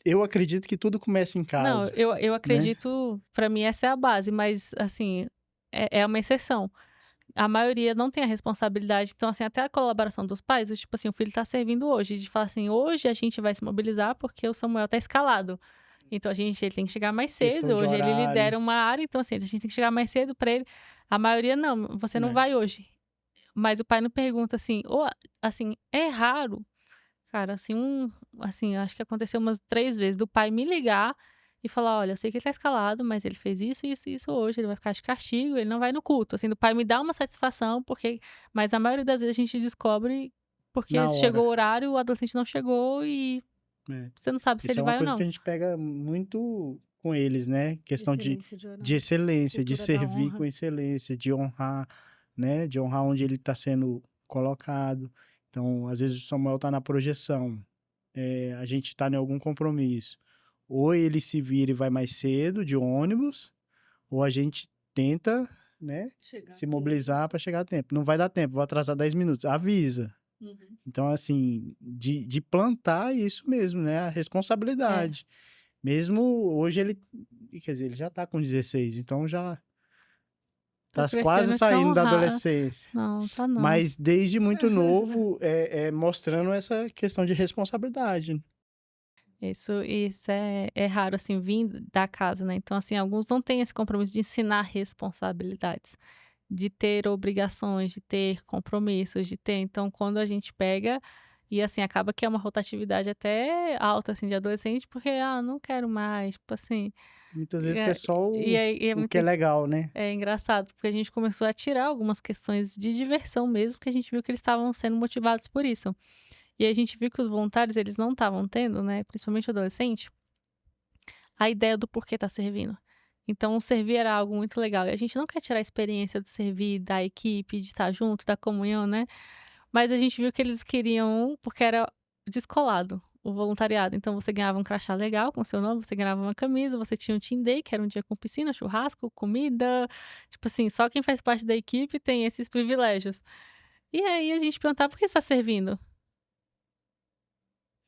eu acredito que tudo começa em Não, casa, eu né? acredito, pra mim essa é a base, mas assim, é uma exceção. A maioria não tem a responsabilidade, então assim, até a colaboração dos pais, tipo assim, o filho tá servindo hoje, de falar assim, hoje a gente vai se mobilizar porque o Samuel tá escalado. Então ele tem que chegar mais cedo, Questão de hoje ele horário, lidera uma área, então assim, a gente tem que chegar mais cedo pra ele. A maioria não, você não né? vai hoje. Mas o pai não pergunta assim, ou assim, é raro. Cara, assim, acho que aconteceu umas 3 vezes do pai me ligar e falar: "Olha, eu sei que ele tá escalado, mas ele fez isso, isso e isso hoje, ele vai ficar de castigo, ele não vai no culto", assim, do pai me dar uma satisfação, porque mas a maioria das vezes a gente descobre porque Na hora, chegou o horário, o adolescente não chegou e né? você não sabe se Isso ele é uma vai ou coisa que não. a gente pega muito com eles, né? Questão Excelência de de horário, excelência, de cultura da servir com honra. excelência, de honrar, né? De honrar onde ele está sendo colocado. Então, às vezes o Samuel está na projeção, a gente está em algum compromisso. Ou ele se vira e vai mais cedo de ônibus, ou a gente tenta, né? Chegar a Se tempo. mobilizar para chegar a tempo. Não vai dar tempo, vou atrasar 10 minutos. Avisa. Uhum. Então, assim, de plantar isso mesmo, né? A É, responsabilidade. Mesmo hoje ele, quer dizer, ele já tá com 16, então já tá tá quase crescendo saindo tão da rápido. adolescência. Não, tá não. Mas desde muito novo, mostrando essa questão de responsabilidade. Isso é raro, assim, vindo da casa, né. Então, assim, alguns não têm esse compromisso de ensinar responsabilidades, de ter obrigações, de ter compromissos, de ter então quando a gente pega e, assim, acaba que é uma rotatividade até alta, assim, de adolescente, porque: "Ah, não quero mais", tipo assim, Muitas vezes que é é só e aí é o muito que é legal, né? engraçado, porque a gente começou a tirar algumas questões de diversão mesmo, porque a gente viu que eles estavam sendo motivados por isso. E aí a gente viu que os voluntários, eles não estavam tendo, né, principalmente o adolescente, a ideia do porquê tá servindo. Então, o servir era algo muito legal. E a gente não quer tirar a experiência do servir, da equipe, de estar junto, da comunhão, né? Mas a gente viu que eles queriam, porque era descolado o voluntariado. Então, você ganhava um crachá legal com seu nome, você ganhava uma camisa, você tinha um team day, que era um dia com piscina, churrasco, comida. Tipo assim, só quem faz parte da equipe tem esses privilégios. E aí a gente perguntava por que está servindo?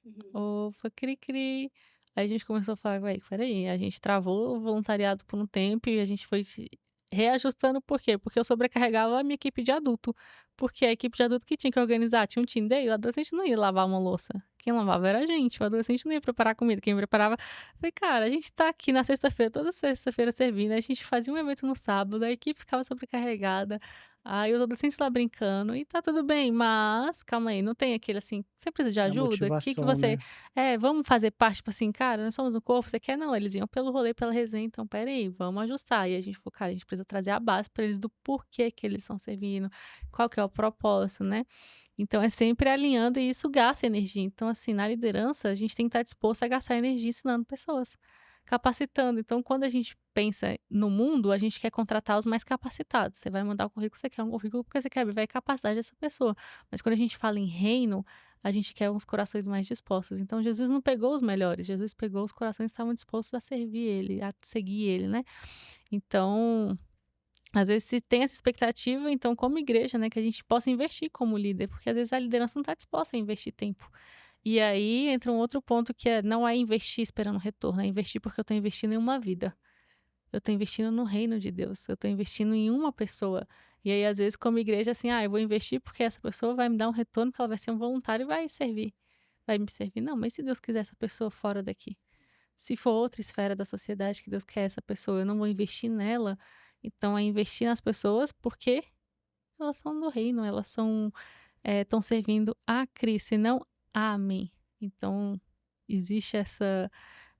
Uhum. Opa, cri-cri. Aí a gente começou a falar: "Ué, espera aí", a gente travou o voluntariado por um tempo e a gente foi se reajustando, por quê? Porque eu sobrecarregava a minha equipe de adulto, porque a equipe de adulto que tinha que organizar, tinha um team day, o adolescente não ia lavar uma louça, quem lavava era a gente, o adolescente não ia preparar comida, quem preparava falei: "Cara, a gente tá aqui na sexta-feira, toda sexta-feira servindo, a gente fazia um evento no sábado, a equipe ficava sobrecarregada, aí os adolescentes lá brincando e tá tudo bem, mas calma aí, não tem aquele assim, você precisa de A ajuda? O que motivação, você né? vamos fazer parte, tipo assim, cara, nós somos um corpo, você quer? Não, eles iam pelo rolê, pela resenha, então espera aí, vamos ajustar. E a gente falou, cara, a gente precisa trazer a base para eles do porquê que eles estão servindo, qual que é o propósito, né? Então é sempre alinhando e isso gasta energia. Então, assim, na liderança, a gente tem que estar disposto a gastar energia ensinando pessoas, capacitando. Então, quando a gente pensa no mundo, a gente quer contratar os mais capacitados. Você vai mandar o currículo, você quer um currículo porque você quer ver a capacidade dessa pessoa. Mas quando a gente fala em reino, a gente quer uns corações mais dispostos. Então, Jesus não pegou os melhores, Jesus pegou os corações que estavam dispostos a servir ele, a seguir ele, né? Então, às vezes se tem essa expectativa, então, como igreja, né, que a gente possa investir como líder, porque às vezes a liderança não está disposta a investir tempo. E aí entra um outro ponto que não é investir esperando retorno, é investir porque eu estou investindo em uma vida. Eu estou investindo no reino de Deus, eu estou investindo em uma pessoa. E aí, às vezes, como igreja, assim, eu vou investir porque essa pessoa vai me dar um retorno, porque ela vai ser um voluntário e vai servir. Vai me servir. Não, mas se Deus quiser essa pessoa fora daqui? Se for outra esfera da sociedade que Deus quer essa pessoa, eu não vou investir nela. Então, é investir nas pessoas porque elas são do reino, elas estão servindo a Cristo e não a mim. Então, existe essa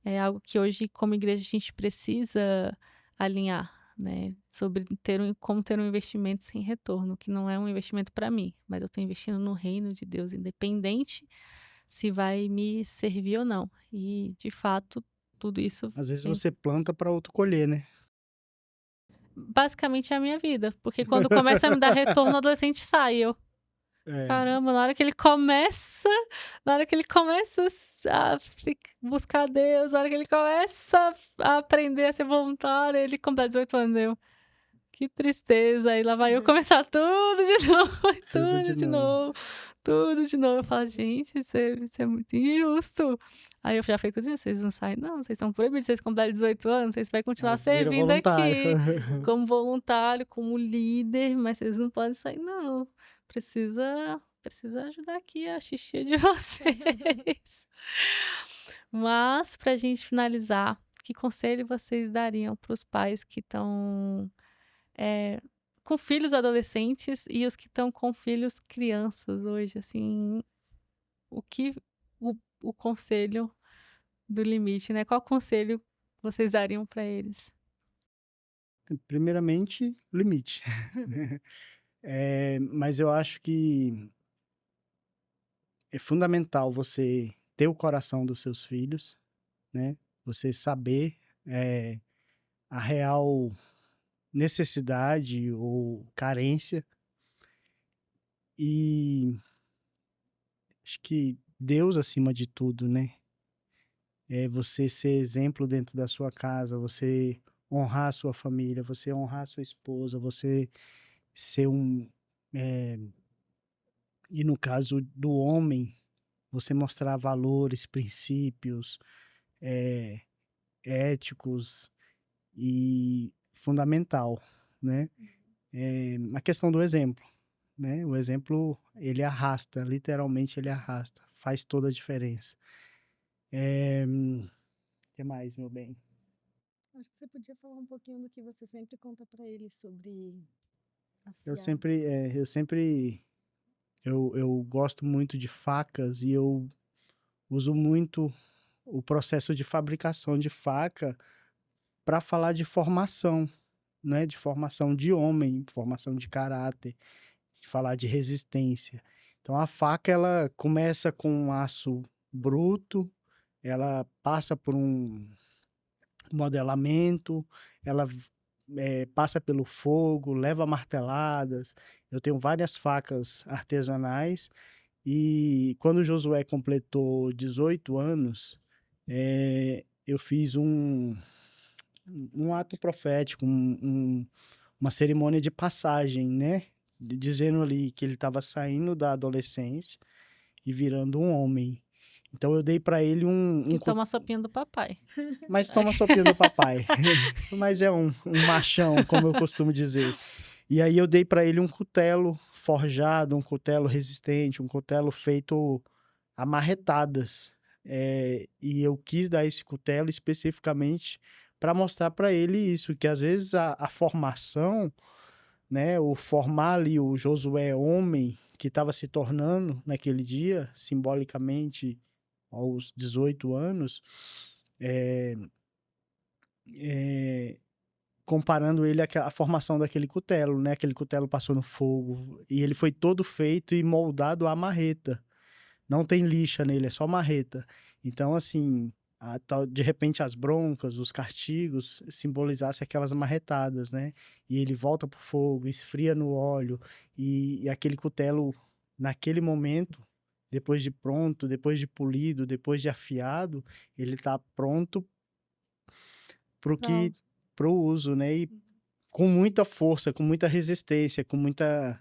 é algo que hoje, como igreja, a gente precisa alinhar. né, sobre como ter um investimento sem retorno, que não é um investimento para mim, mas eu estou investindo no reino de Deus, independente se vai me servir ou não. E, de fato, tudo isso Às vezes vem você planta para outro colher, né? basicamente é a minha vida, porque quando começa a me dar retorno, o adolescente sai. Eu, É, caramba, na hora que ele começa a buscar Deus, na hora que ele começa a aprender a ser voluntário, ele completa 18 anos. Eu, que tristeza. Aí lá vai eu começar tudo de novo, e tudo de tudo de novo. novo, tudo de novo. Eu falo, gente, isso é muito injusto. Aí eu já falei, cozinha, vocês não saem, não, vocês estão proibidos, vocês completam 18 anos, vocês vão Aí continuar vira servindo voluntário. aqui, como voluntário, como líder, mas vocês não podem sair, não. Precisa ajudar aqui a xixi de vocês. Mas, pra gente finalizar, que conselho vocês dariam para os pais que estão com filhos adolescentes e os que estão com filhos crianças hoje, assim, o que o conselho do limite, né? Qual conselho vocês dariam para eles? Primeiramente, limite. Mas eu acho que é fundamental você ter o coração dos seus filhos, né? Você saber a real necessidade ou carência. E acho que Deus acima de tudo, né? É você ser exemplo dentro da sua casa, você honrar a sua família, você honrar a sua esposa, você ser eh, e no caso do homem, você mostrar valores, princípios, eh, éticos e fundamental, né? A questão do exemplo, né? O exemplo, ele arrasta, literalmente ele arrasta, faz toda a diferença. Que mais, meu bem? Acho que você podia falar um pouquinho do que você sempre conta para eles sobre Eu afiar. sempre, eu gosto muito de facas e eu uso muito o processo de fabricação de faca para falar de formação, né? De formação de homem, formação de caráter, de falar de resistência. Então a faca ela começa com um aço bruto, ela passa por um modelamento, ela passa pelo fogo, leva marteladas. Eu tenho várias facas artesanais e quando Josué completou 18 anos, eu fiz um ato profético, uma cerimônia de passagem, né? Dizendo ali que ele estava saindo da adolescência e virando um homem. Então eu dei para ele Que toma a sopinha do papai. mas toma a sopinha do papai. Mas é um machão, como eu costumo dizer. E aí eu dei para ele um cutelo forjado, um cutelo resistente, um cutelo feito a marretadas. E eu quis dar esse cutelo especificamente para mostrar para ele isso, que às vezes a formação, né, o formar ali o Josué homem que estava se tornando naquele dia, simbolicamente aos 18 anos, é, é, comparando ele à formação daquele cutelo, né? Aquele cutelo passou no fogo e ele foi todo feito e moldado à marreta. Não tem lixa nele, é só marreta. Então, assim, de repente as broncas, os castigos simbolizassem aquelas marretadas, né? E ele volta pro fogo, esfria no óleo e aquele cutelo, naquele momento, depois de pronto, depois de polido, depois de afiado, ele tá pronto Pronto. pro uso, né? E com muita força, com muita resistência, com muita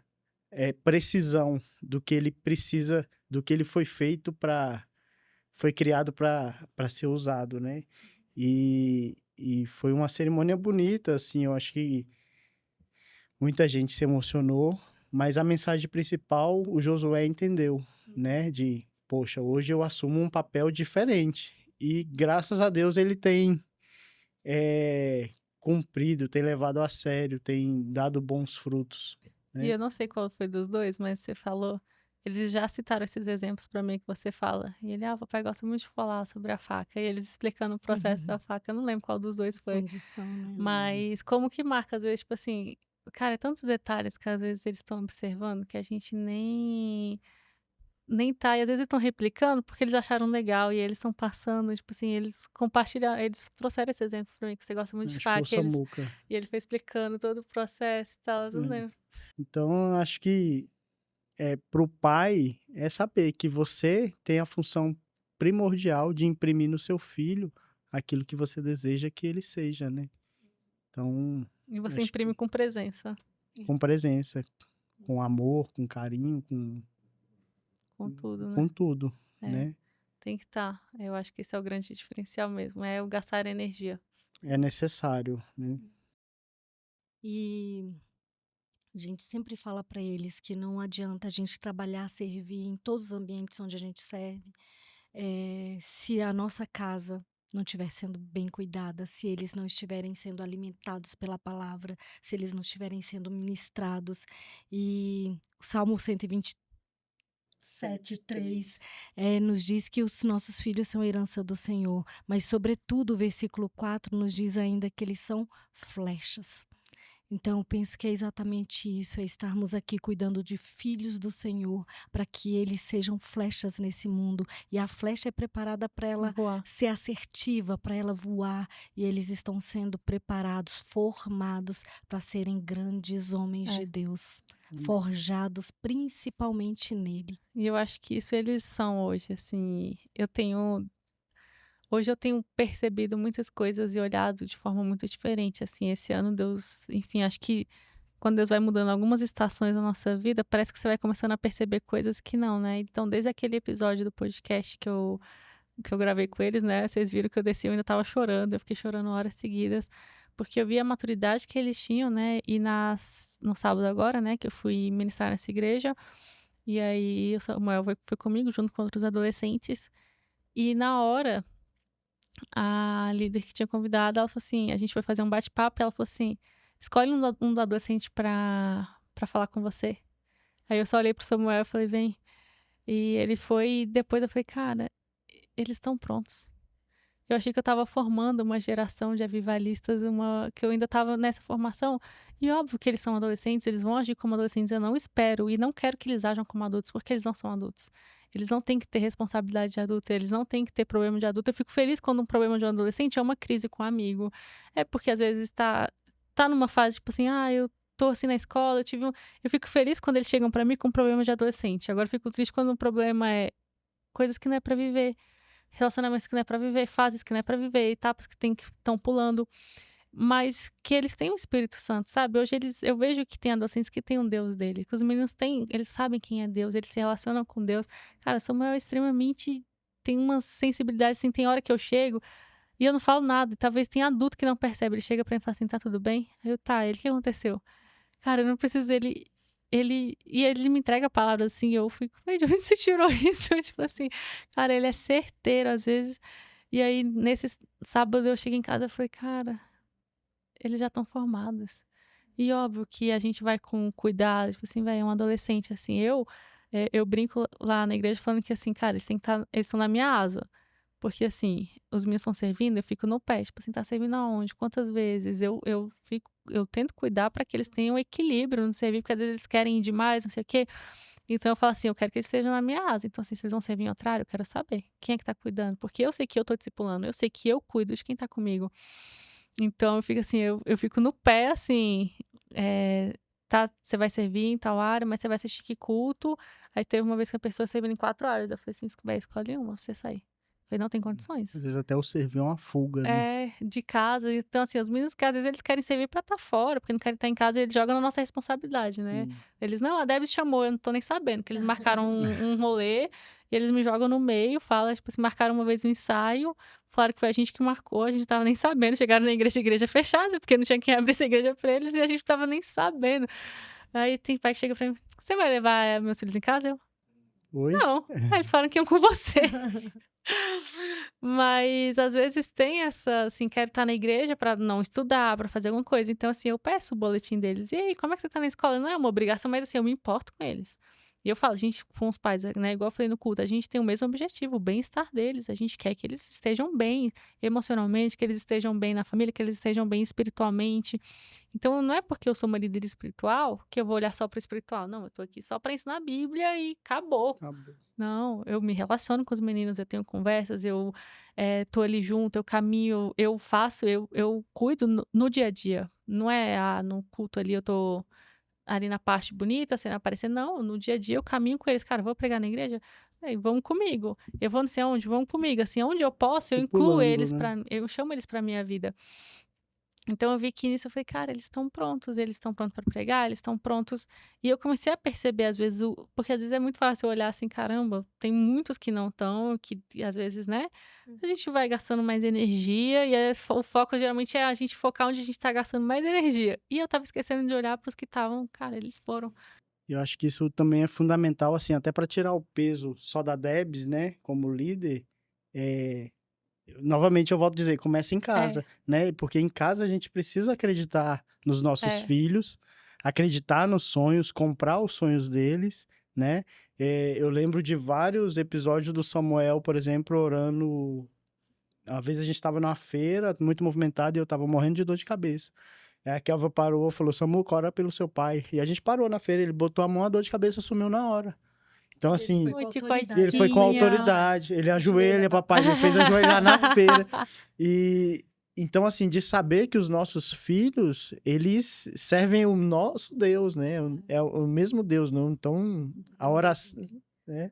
precisão do que ele precisa, do que ele foi feito foi criado para ser usado, né? E foi uma cerimônia bonita, assim, eu acho que muita gente se emocionou, mas a mensagem principal o Josué entendeu, né? De, poxa, hoje eu assumo um papel diferente. E graças a Deus ele tem cumprido, tem levado a sério, tem dado bons frutos, E né? eu não sei qual foi dos dois, mas você falou, eles já citaram esses exemplos para mim que você fala. E ele, o papai gosta muito de falar sobre a faca. E eles explicando o processo da faca. Eu não lembro qual dos dois foi. Fundição, né? Mas como que marca, às vezes, tipo assim, cara, é tantos detalhes que às vezes eles estão observando que a gente nem tá. E às vezes eles estão replicando porque eles acharam legal e eles estão passando, tipo assim, eles compartilharam, eles trouxeram esse exemplo pra mim, que você gosta muito de As faca. força muca. E ele foi explicando todo o processo e tal, eu não lembro. Então, eu acho que pro pai é saber que você tem a função primordial de imprimir no seu filho aquilo que você deseja que ele seja, né? Então, E você acho imprime com presença, com presença, com amor, com carinho, com tudo, né? com tudo, É. né? Tem que estar. Eu acho que esse é o grande diferencial mesmo, é o gastar energia. É necessário, né? E a gente sempre fala para eles que não adianta a gente trabalhar, servir em todos os ambientes onde a gente serve, se a nossa casa não estiver sendo bem cuidada, se eles não estiverem sendo alimentados pela palavra, se eles não estiverem sendo ministrados. E o Salmo 127:3 nos diz que os nossos filhos são herança do Senhor, mas sobretudo o versículo 4 nos diz ainda que eles são flechas. Então, eu penso que é exatamente isso, é estarmos aqui cuidando de filhos do Senhor, para que eles sejam flechas nesse mundo. E a flecha é preparada para ela Voar. ser assertiva, para ela voar. E eles estão sendo preparados, formados para serem grandes homens de Deus, forjados principalmente nele. E eu acho que isso eles são hoje, assim, hoje eu tenho percebido muitas coisas e olhado de forma muito diferente, assim, esse ano Deus, enfim, acho que quando Deus vai mudando algumas estações da nossa vida, parece que você vai começando a perceber coisas que não, né? Então, desde aquele episódio do podcast que eu gravei com eles, né? Vocês viram que eu desci, eu ainda tava chorando, eu fiquei chorando horas seguidas, porque eu vi a maturidade que eles tinham, né? E no sábado agora, né, que eu fui ministrar nessa igreja, e aí o Samuel foi comigo, junto com outros adolescentes, e na hora a líder que tinha convidado, ela falou assim, a gente vai fazer um bate-papo, e ela falou assim, escolhe um dos adolescentes pra falar com você. Aí eu só olhei pro Samuel e falei, vem. E ele foi, e depois eu falei, cara, eles estão prontos. Eu achei que eu tava formando uma geração de avivalistas, que eu ainda tava nessa formação. E óbvio que eles são adolescentes, eles vão agir como adolescentes. Eu não espero e não quero que eles ajam como adultos, porque eles não são adultos. Eles não têm que ter responsabilidade de adulto, eles não têm que ter problema de adulto. Eu fico feliz quando um problema de um adolescente é uma crise com um amigo. É porque às vezes tá numa fase tipo assim, eu tô assim na escola, eu fico feliz quando eles chegam pra mim com problema de adolescente. Agora eu fico triste quando o problema é coisas que não é pra viver. Relacionamentos que não é pra viver, fases que não é pra viver, etapas que estão pulando, mas que eles têm o Espírito Santo, sabe? Hoje eu vejo que tem adolescentes que têm um Deus dele, que os meninos eles sabem quem é Deus, eles se relacionam com Deus. Cara, Samuel é extremamente, tem uma sensibilidade, assim, tem hora que eu chego e eu não falo nada, e talvez tenha adulto que não percebe, ele chega pra mim e fala assim, tá tudo bem? Aí eu, o que aconteceu? Cara, eu não preciso ele me entrega palavras assim, eu fico, de onde você tirou isso? Tipo assim, cara, ele é certeiro às vezes. E aí, nesse sábado, eu cheguei em casa e falei, cara, eles já estão formados. E óbvio que a gente vai com cuidado, tipo assim, é um adolescente, assim, eu brinco lá na igreja falando que, assim, cara, eles estão na minha asa. Porque, assim, os meninos estão servindo, eu fico no pé, tipo assim, tá servindo aonde? Quantas vezes? Eu tento cuidar para que eles tenham equilíbrio no servir, porque às vezes eles querem ir demais, não sei o quê. Então eu falo assim, eu quero que eles estejam na minha asa. Então, assim, vocês vão servir em outra área, eu quero saber quem é que tá cuidando. Porque eu sei que eu tô discipulando, eu sei que eu cuido de quem tá comigo. Então eu fico assim, eu fico no pé, assim, você vai servir em tal área, mas você vai assistir que culto. Aí teve uma vez que a pessoa servindo em 4 áreas. Eu falei assim, escolhe uma pra você sair. Eu falei, não tem condições. Às vezes até o servir é uma fuga, né? De casa. Então, assim, os meninos que às vezes eles querem servir pra estar fora, porque não querem estar em casa, eles jogam na nossa responsabilidade, né? Eles, não, a Debs chamou, eu não tô nem sabendo, que eles marcaram um rolê, e eles me jogam no meio, tipo assim, marcaram uma vez um ensaio, falaram que foi a gente que marcou, a gente tava nem sabendo, chegaram na igreja fechada, porque não tinha quem abrisse a igreja pra eles, e a gente tava nem sabendo. Aí tem pai que chega pra mim, você vai levar meus filhos em casa? Eu, Oi? não. Aí eles falaram que iam com você. Mas às vezes tem essa, assim, quero estar na igreja pra não estudar, pra fazer alguma coisa. Então, assim, eu peço o boletim deles. E aí, como é que você tá na escola? Não é uma obrigação, mas assim, eu me importo com eles. E eu falo, gente, com os pais, né, igual eu falei no culto, a gente tem o mesmo objetivo, o bem-estar deles. A gente quer que eles estejam bem emocionalmente, que eles estejam bem na família, que eles estejam bem espiritualmente. Então, não é porque eu sou uma líder espiritual que eu vou olhar só para o espiritual. Não, eu tô aqui só para ensinar a Bíblia e acabou. Acabou. Não, eu me relaciono com os meninos, eu tenho conversas, eu tô ali junto, eu caminho, eu faço, eu cuido no dia a dia. Não é, no culto ali eu tô ali na parte bonita, sendo aparecer. Não, no dia a dia eu caminho com eles. Cara, eu vou pregar na igreja? Aí, vamos comigo. Eu vou não sei aonde, vamos comigo. Assim, onde eu posso, eu incluo Discipulando, eles né? eu chamo eles pra minha vida. Então eu vi que nisso eu falei, cara, eles estão prontos para pregar, eles estão prontos. E eu comecei a perceber, às vezes, porque às vezes é muito fácil eu olhar assim, caramba, tem muitos que não estão, que às vezes, né, a gente vai gastando mais energia, e o foco geralmente é a gente focar onde a gente tá gastando mais energia. E eu tava esquecendo de olhar pros que estavam, cara, eles foram. Eu acho que isso também é fundamental, assim, até para tirar o peso só da Debs, né, como líder. Novamente eu volto a dizer, começa em casa, né? Porque em casa a gente precisa acreditar nos nossos filhos, acreditar nos sonhos, comprar os sonhos deles, né? Eu lembro de vários episódios do Samuel, por exemplo, orando. Às vezes a gente estava numa feira muito movimentada e eu estava morrendo de dor de cabeça. Aí a Kelva parou, falou, Samuel, ora pelo seu pai. E a gente parou na feira, ele botou a mão, a dor de cabeça sumiu na hora. Então, assim, ele foi com autoridade, ele ajoelha, papai, ele fez ajoelhar na feira. E então, assim, de saber que os nossos filhos, eles servem o nosso Deus, né? É o mesmo Deus, não? Então, a oração, né?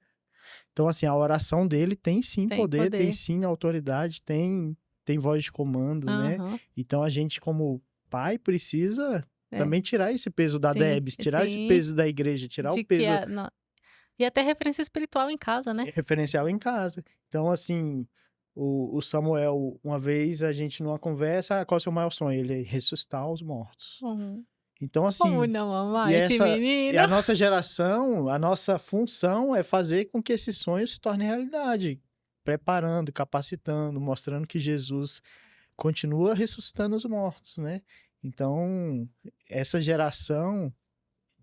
Então, assim, a oração dele tem sim poder, tem sim autoridade, tem voz de comando, né? Então, a gente, como pai, precisa também tirar esse peso da Debs, tirar esse peso da igreja, tirar o peso... E até referência espiritual em casa, né? Referencial em casa. Então, assim, o Samuel, uma vez a gente numa conversa, qual é o seu maior sonho? Ele ressuscitar os mortos. Então, assim... Como não amar e esse menino? E a nossa geração, a nossa função é fazer com que esse sonho se torne realidade. Preparando, capacitando, mostrando que Jesus continua ressuscitando os mortos, né? Então, essa geração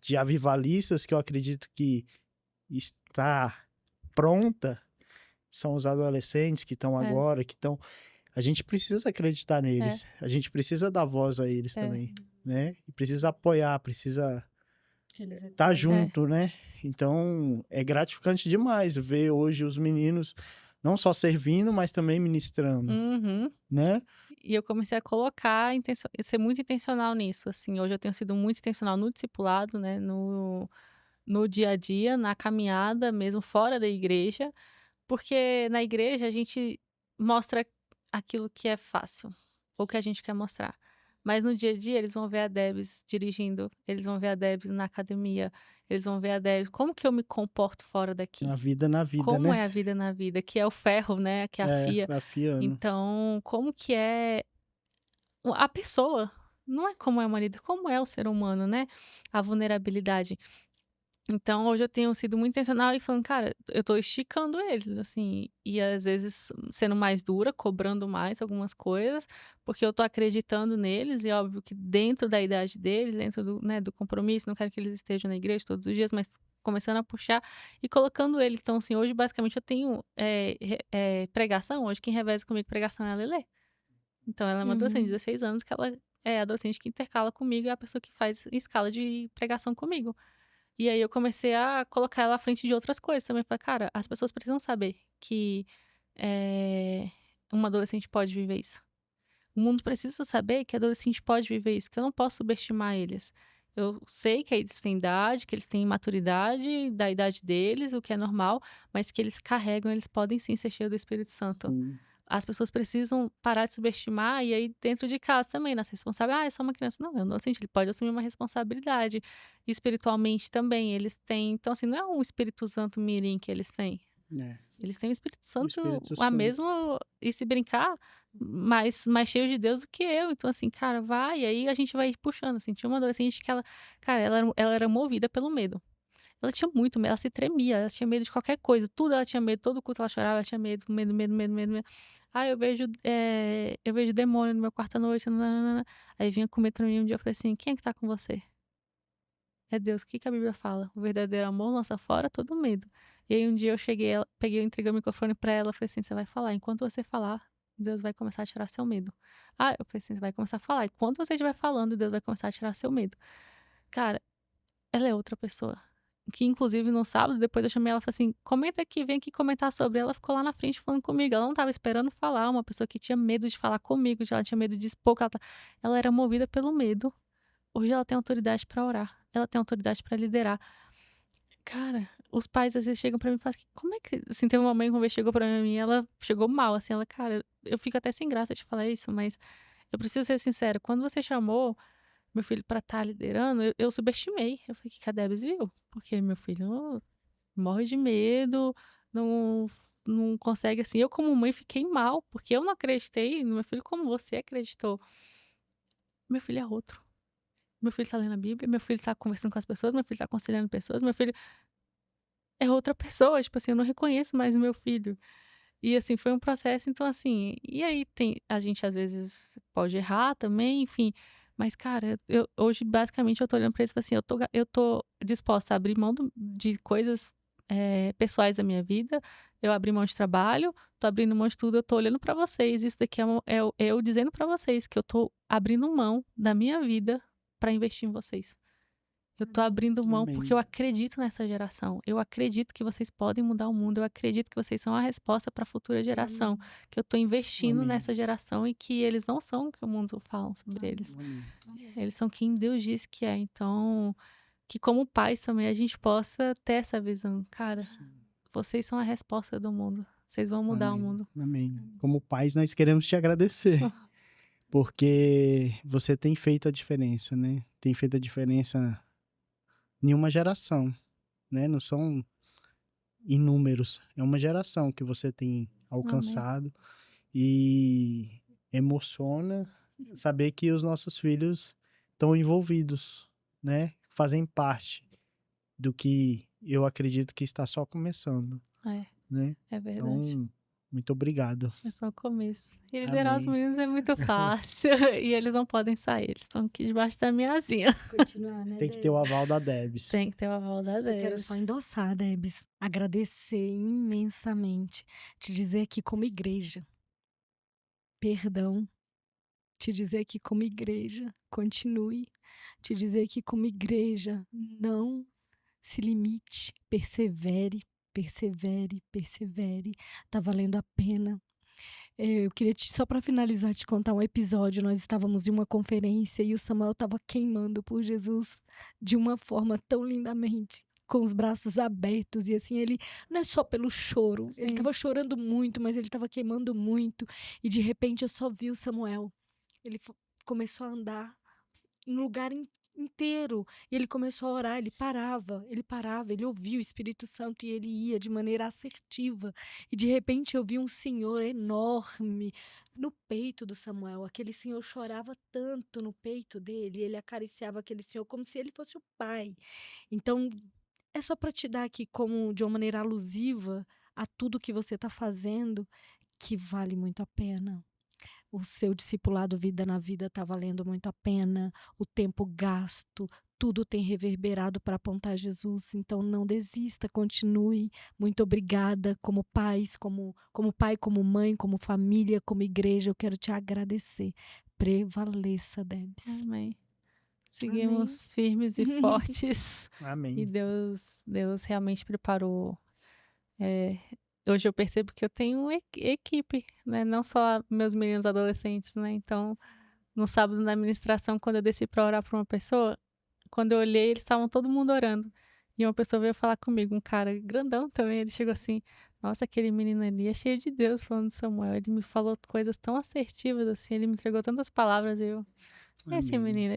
de avivalistas que eu acredito que está pronta, são os adolescentes que estão agora, que estão... A gente precisa acreditar neles, a gente precisa dar voz a eles também, né? E precisa apoiar, precisa estar junto, né? Então, é gratificante demais ver hoje os meninos não só servindo, mas também ministrando, né? E eu comecei a colocar, ser muito intencional nisso, assim. Hoje eu tenho sido muito intencional no discipulado, né? No dia a dia, na caminhada, mesmo fora da igreja. Porque na igreja a gente mostra aquilo que é fácil, ou que a gente quer mostrar. Mas no dia a dia eles vão ver a Debs dirigindo, eles vão ver a Debs na academia, eles vão ver a Debs... Como que eu me comporto fora daqui? Na vida, Como né? é a vida na vida? Que é o ferro, né? Que é a fia. Afiando. Então, como que é a pessoa? Não é como é uma líder, como é o ser humano, né? A vulnerabilidade. Então, hoje eu tenho sido muito intencional e falando, cara, eu tô esticando eles, assim, e às vezes sendo mais dura, cobrando mais algumas coisas, porque eu tô acreditando neles, e óbvio que dentro da idade deles, dentro do, né, do compromisso, não quero que eles estejam na igreja todos os dias, mas começando a puxar e colocando eles. Então, assim, hoje basicamente eu tenho pregação, hoje quem reveza comigo pregação é a Lelê. Então, ela é uma adolescente de 16 anos, que ela é adolescente que intercala comigo, e é a pessoa que faz escala de pregação comigo. E aí eu comecei a colocar ela à frente de outras coisas também. Falei, cara, as pessoas precisam saber que uma adolescente pode viver isso. O mundo precisa saber que adolescente pode viver isso, que eu não posso subestimar eles. Eu sei que eles têm idade, que eles têm maturidade da idade deles, o que é normal, mas que eles carregam, eles podem sim ser cheios do Espírito Santo. As pessoas precisam parar de subestimar, e aí dentro de casa também, nossa responsável, é só uma criança. Não, é um adolescente, ele pode assumir uma responsabilidade. Espiritualmente também, eles têm... Então, assim, não é um Espírito Santo mirim que eles têm. Eles têm o Espírito Santo, a mesma, e se brincar, mais cheio de Deus do que eu. Então, assim, cara, vai, e aí a gente vai puxando, assim. Tinha uma adolescente que ela, cara, ela era movida pelo medo. Ela tinha muito medo, ela se tremia, ela tinha medo de qualquer coisa, tudo ela tinha medo, todo culto ela chorava, ela tinha medo. Ah, eu vejo demônio no meu quarto à noite, nananana. Aí vinha com medo pra mim um dia, eu falei assim, quem é que tá com você? é Deus. O que que a Bíblia fala? O verdadeiro amor lança fora todo medo. E aí um dia eu cheguei, peguei, entreguei o microfone pra ela, falei assim, você vai falar. Enquanto você falar, Deus vai começar a tirar seu medo. Ah, eu falei assim, você vai começar a falar. Enquanto você estiver falando, Deus vai começar a tirar seu medo. Cara, ela é outra pessoa. Que inclusive no sábado, depois eu chamei ela e falei assim, comenta aqui, vem aqui comentar sobre. Ela ficou lá na frente falando comigo. Ela não tava esperando falar, uma pessoa que tinha medo de falar comigo, ela tinha medo de expor, que ela era movida pelo medo. Hoje ela tem autoridade pra orar. Ela tem autoridade pra liderar. Cara, os pais às vezes chegam pra mim e falam, como é que... Assim, teve uma mãe que uma vez chegou pra mim, ela chegou mal, assim, ela, cara, eu fico até sem graça de falar isso, mas eu preciso ser sincera, quando você chamou meu filho pra estar liderando, eu subestimei. Eu falei, que a Debs viu? Porque meu filho morre de medo, não, não consegue, assim. Eu como mãe fiquei mal, porque eu não acreditei no meu filho como você acreditou. Meu filho é outro. Meu filho tá lendo a Bíblia, meu filho tá conversando com as pessoas, meu filho tá aconselhando pessoas, meu filho é outra pessoa, tipo assim, eu não reconheço mais o meu filho. E assim, foi um processo, então assim, e aí a gente às vezes pode errar também, enfim, mas cara, hoje basicamente eu tô olhando pra isso e falo assim, eu tô disposta a abrir mão de coisas pessoais da minha vida, eu abri mão de trabalho, tô abrindo mão de tudo, eu tô olhando pra vocês, isso daqui é eu dizendo pra vocês que eu tô abrindo mão da minha vida pra investir em vocês. Eu tô abrindo mão porque eu Amém. acredito nessa geração. Eu acredito que vocês podem mudar o mundo. Eu acredito que vocês são a resposta para a futura geração. Que eu tô investindo Amém. nessa geração e que eles não são o que o mundo fala sobre eles. Amém. Eles são quem Deus diz que é. Então, que como pais também a gente possa ter essa visão. Cara, Sim. vocês são a resposta do mundo. Vocês vão mudar o Amém. mundo. Amém. Como pais, nós queremos te agradecer, porque você tem feito a diferença, né? Tem feito a diferença em uma geração, né? Não são inúmeros, é uma geração que você tem alcançado e emociona saber que os nossos filhos estão envolvidos, né? Fazem parte do que eu acredito que está só começando, né? É verdade. Então, muito obrigado. É só o começo. E liderar os Amém. meninos é muito fácil. E eles não podem sair. Eles estão aqui debaixo da minha asinha. Continuar, né, Tem que ter o aval da Debs. Tem que ter uma aval da Eu quero Debs. só endossar, Debs, agradecer imensamente, te dizer aqui como igreja, perdão, te dizer que como igreja, continue, te dizer que como igreja, não se limite, persevere, persevere, persevere, tá valendo a pena. Eu queria, só para finalizar, te contar um episódio. Nós estávamos em uma conferência e o Samuel estava queimando por Jesus de uma forma tão lindamente, com os braços abertos. E assim, ele não é só pelo choro, ele Sim. estava chorando muito, mas ele estava queimando muito. E de repente eu só vi o Samuel. Ele começou a andar no lugar inteiro. E ele começou a orar, ele parava, ele ouvia o Espírito Santo e ele ia de maneira assertiva. E de repente eu vi um senhor enorme no peito do Samuel. Aquele senhor chorava tanto no peito dele, ele acariciava aquele senhor como se ele fosse o pai. Então, é só para te dar aqui como de uma maneira alusiva a tudo que você está fazendo, que vale muito a pena. O seu discipulado Vida na Vida está valendo muito a pena, o tempo gasto, tudo tem reverberado para apontar Jesus, então não desista, continue. Muito obrigada como pais, como pai, como mãe, como família, como igreja, eu quero te agradecer. Prevaleça, Debs. Amém. Seguimos firmes e fortes. E Amém. Deus realmente preparou. Hoje eu percebo que eu tenho equipe, né? Não só meus meninos adolescentes, né? Então, no sábado na ministração, quando eu desci para orar para uma pessoa, quando eu olhei, eles estavam todo mundo orando. E uma pessoa veio falar comigo, um cara grandão também, ele chegou assim, nossa, aquele menino ali é cheio de Deus falando de Samuel. Ele me falou coisas tão assertivas, assim, ele me entregou tantas palavras, e eu... Esse Amém. menino.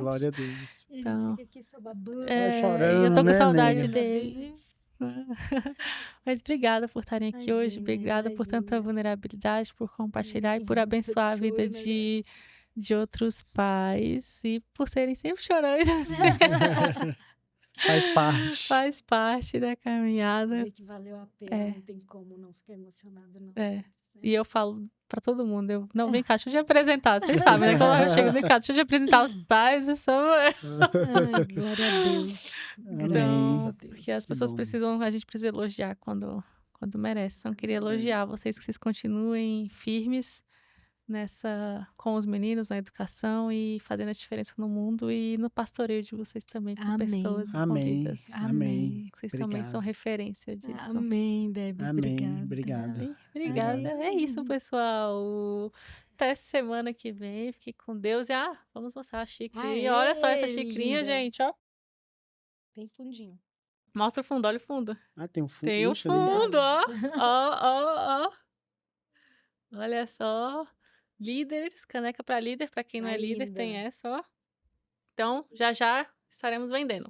Glória a Deus. Então, Ele fica aqui só babando. Vai e chorando, eu tô com né, saudade nega? dele. Mas obrigada por estarem aqui hoje, Imagina, obrigada por tanta imagina. vulnerabilidade, por compartilhar e por abençoar a vida Choro, né, de outros pais e por serem sempre chorantes. Faz parte. Faz parte da caminhada. Dizer que valeu a pena, não tem como não ficar emocionada, não. E eu falo pra todo mundo, não, vem cá, deixa eu te apresentar. Vocês sabem, né? Quando eu chego, vem cá, deixa eu te apresentar os pais. Ai, glória a Deus. Graças Então, a Deus. porque as Que pessoas bom. precisam, a gente precisa elogiar quando merece. Então, eu queria elogiar vocês, que vocês continuem firmes com os meninos, na educação e fazendo a diferença no mundo e no pastoreio de vocês também, com Amém. pessoas e com Amém. vidas. Amém. Vocês também são Obrigado. referência disso. Amém, Debs. Amém. Obrigada. Obrigado. Amém. Obrigada. Obrigado. É isso, pessoal. Até semana que vem. Fique com Deus. E, vamos mostrar a xicrinha. Olha só essa Aê, xicrinha, linda. gente, ó. Tem fundinho. Mostra o fundo, olha o fundo. Tem um fundo. Tem o Ixi, eu nem- fundo, ó. Ó. Olha só. Líderes, caneca para líder. Para quem não é líder, tem linda. essa, ó. Então, já estaremos vendendo.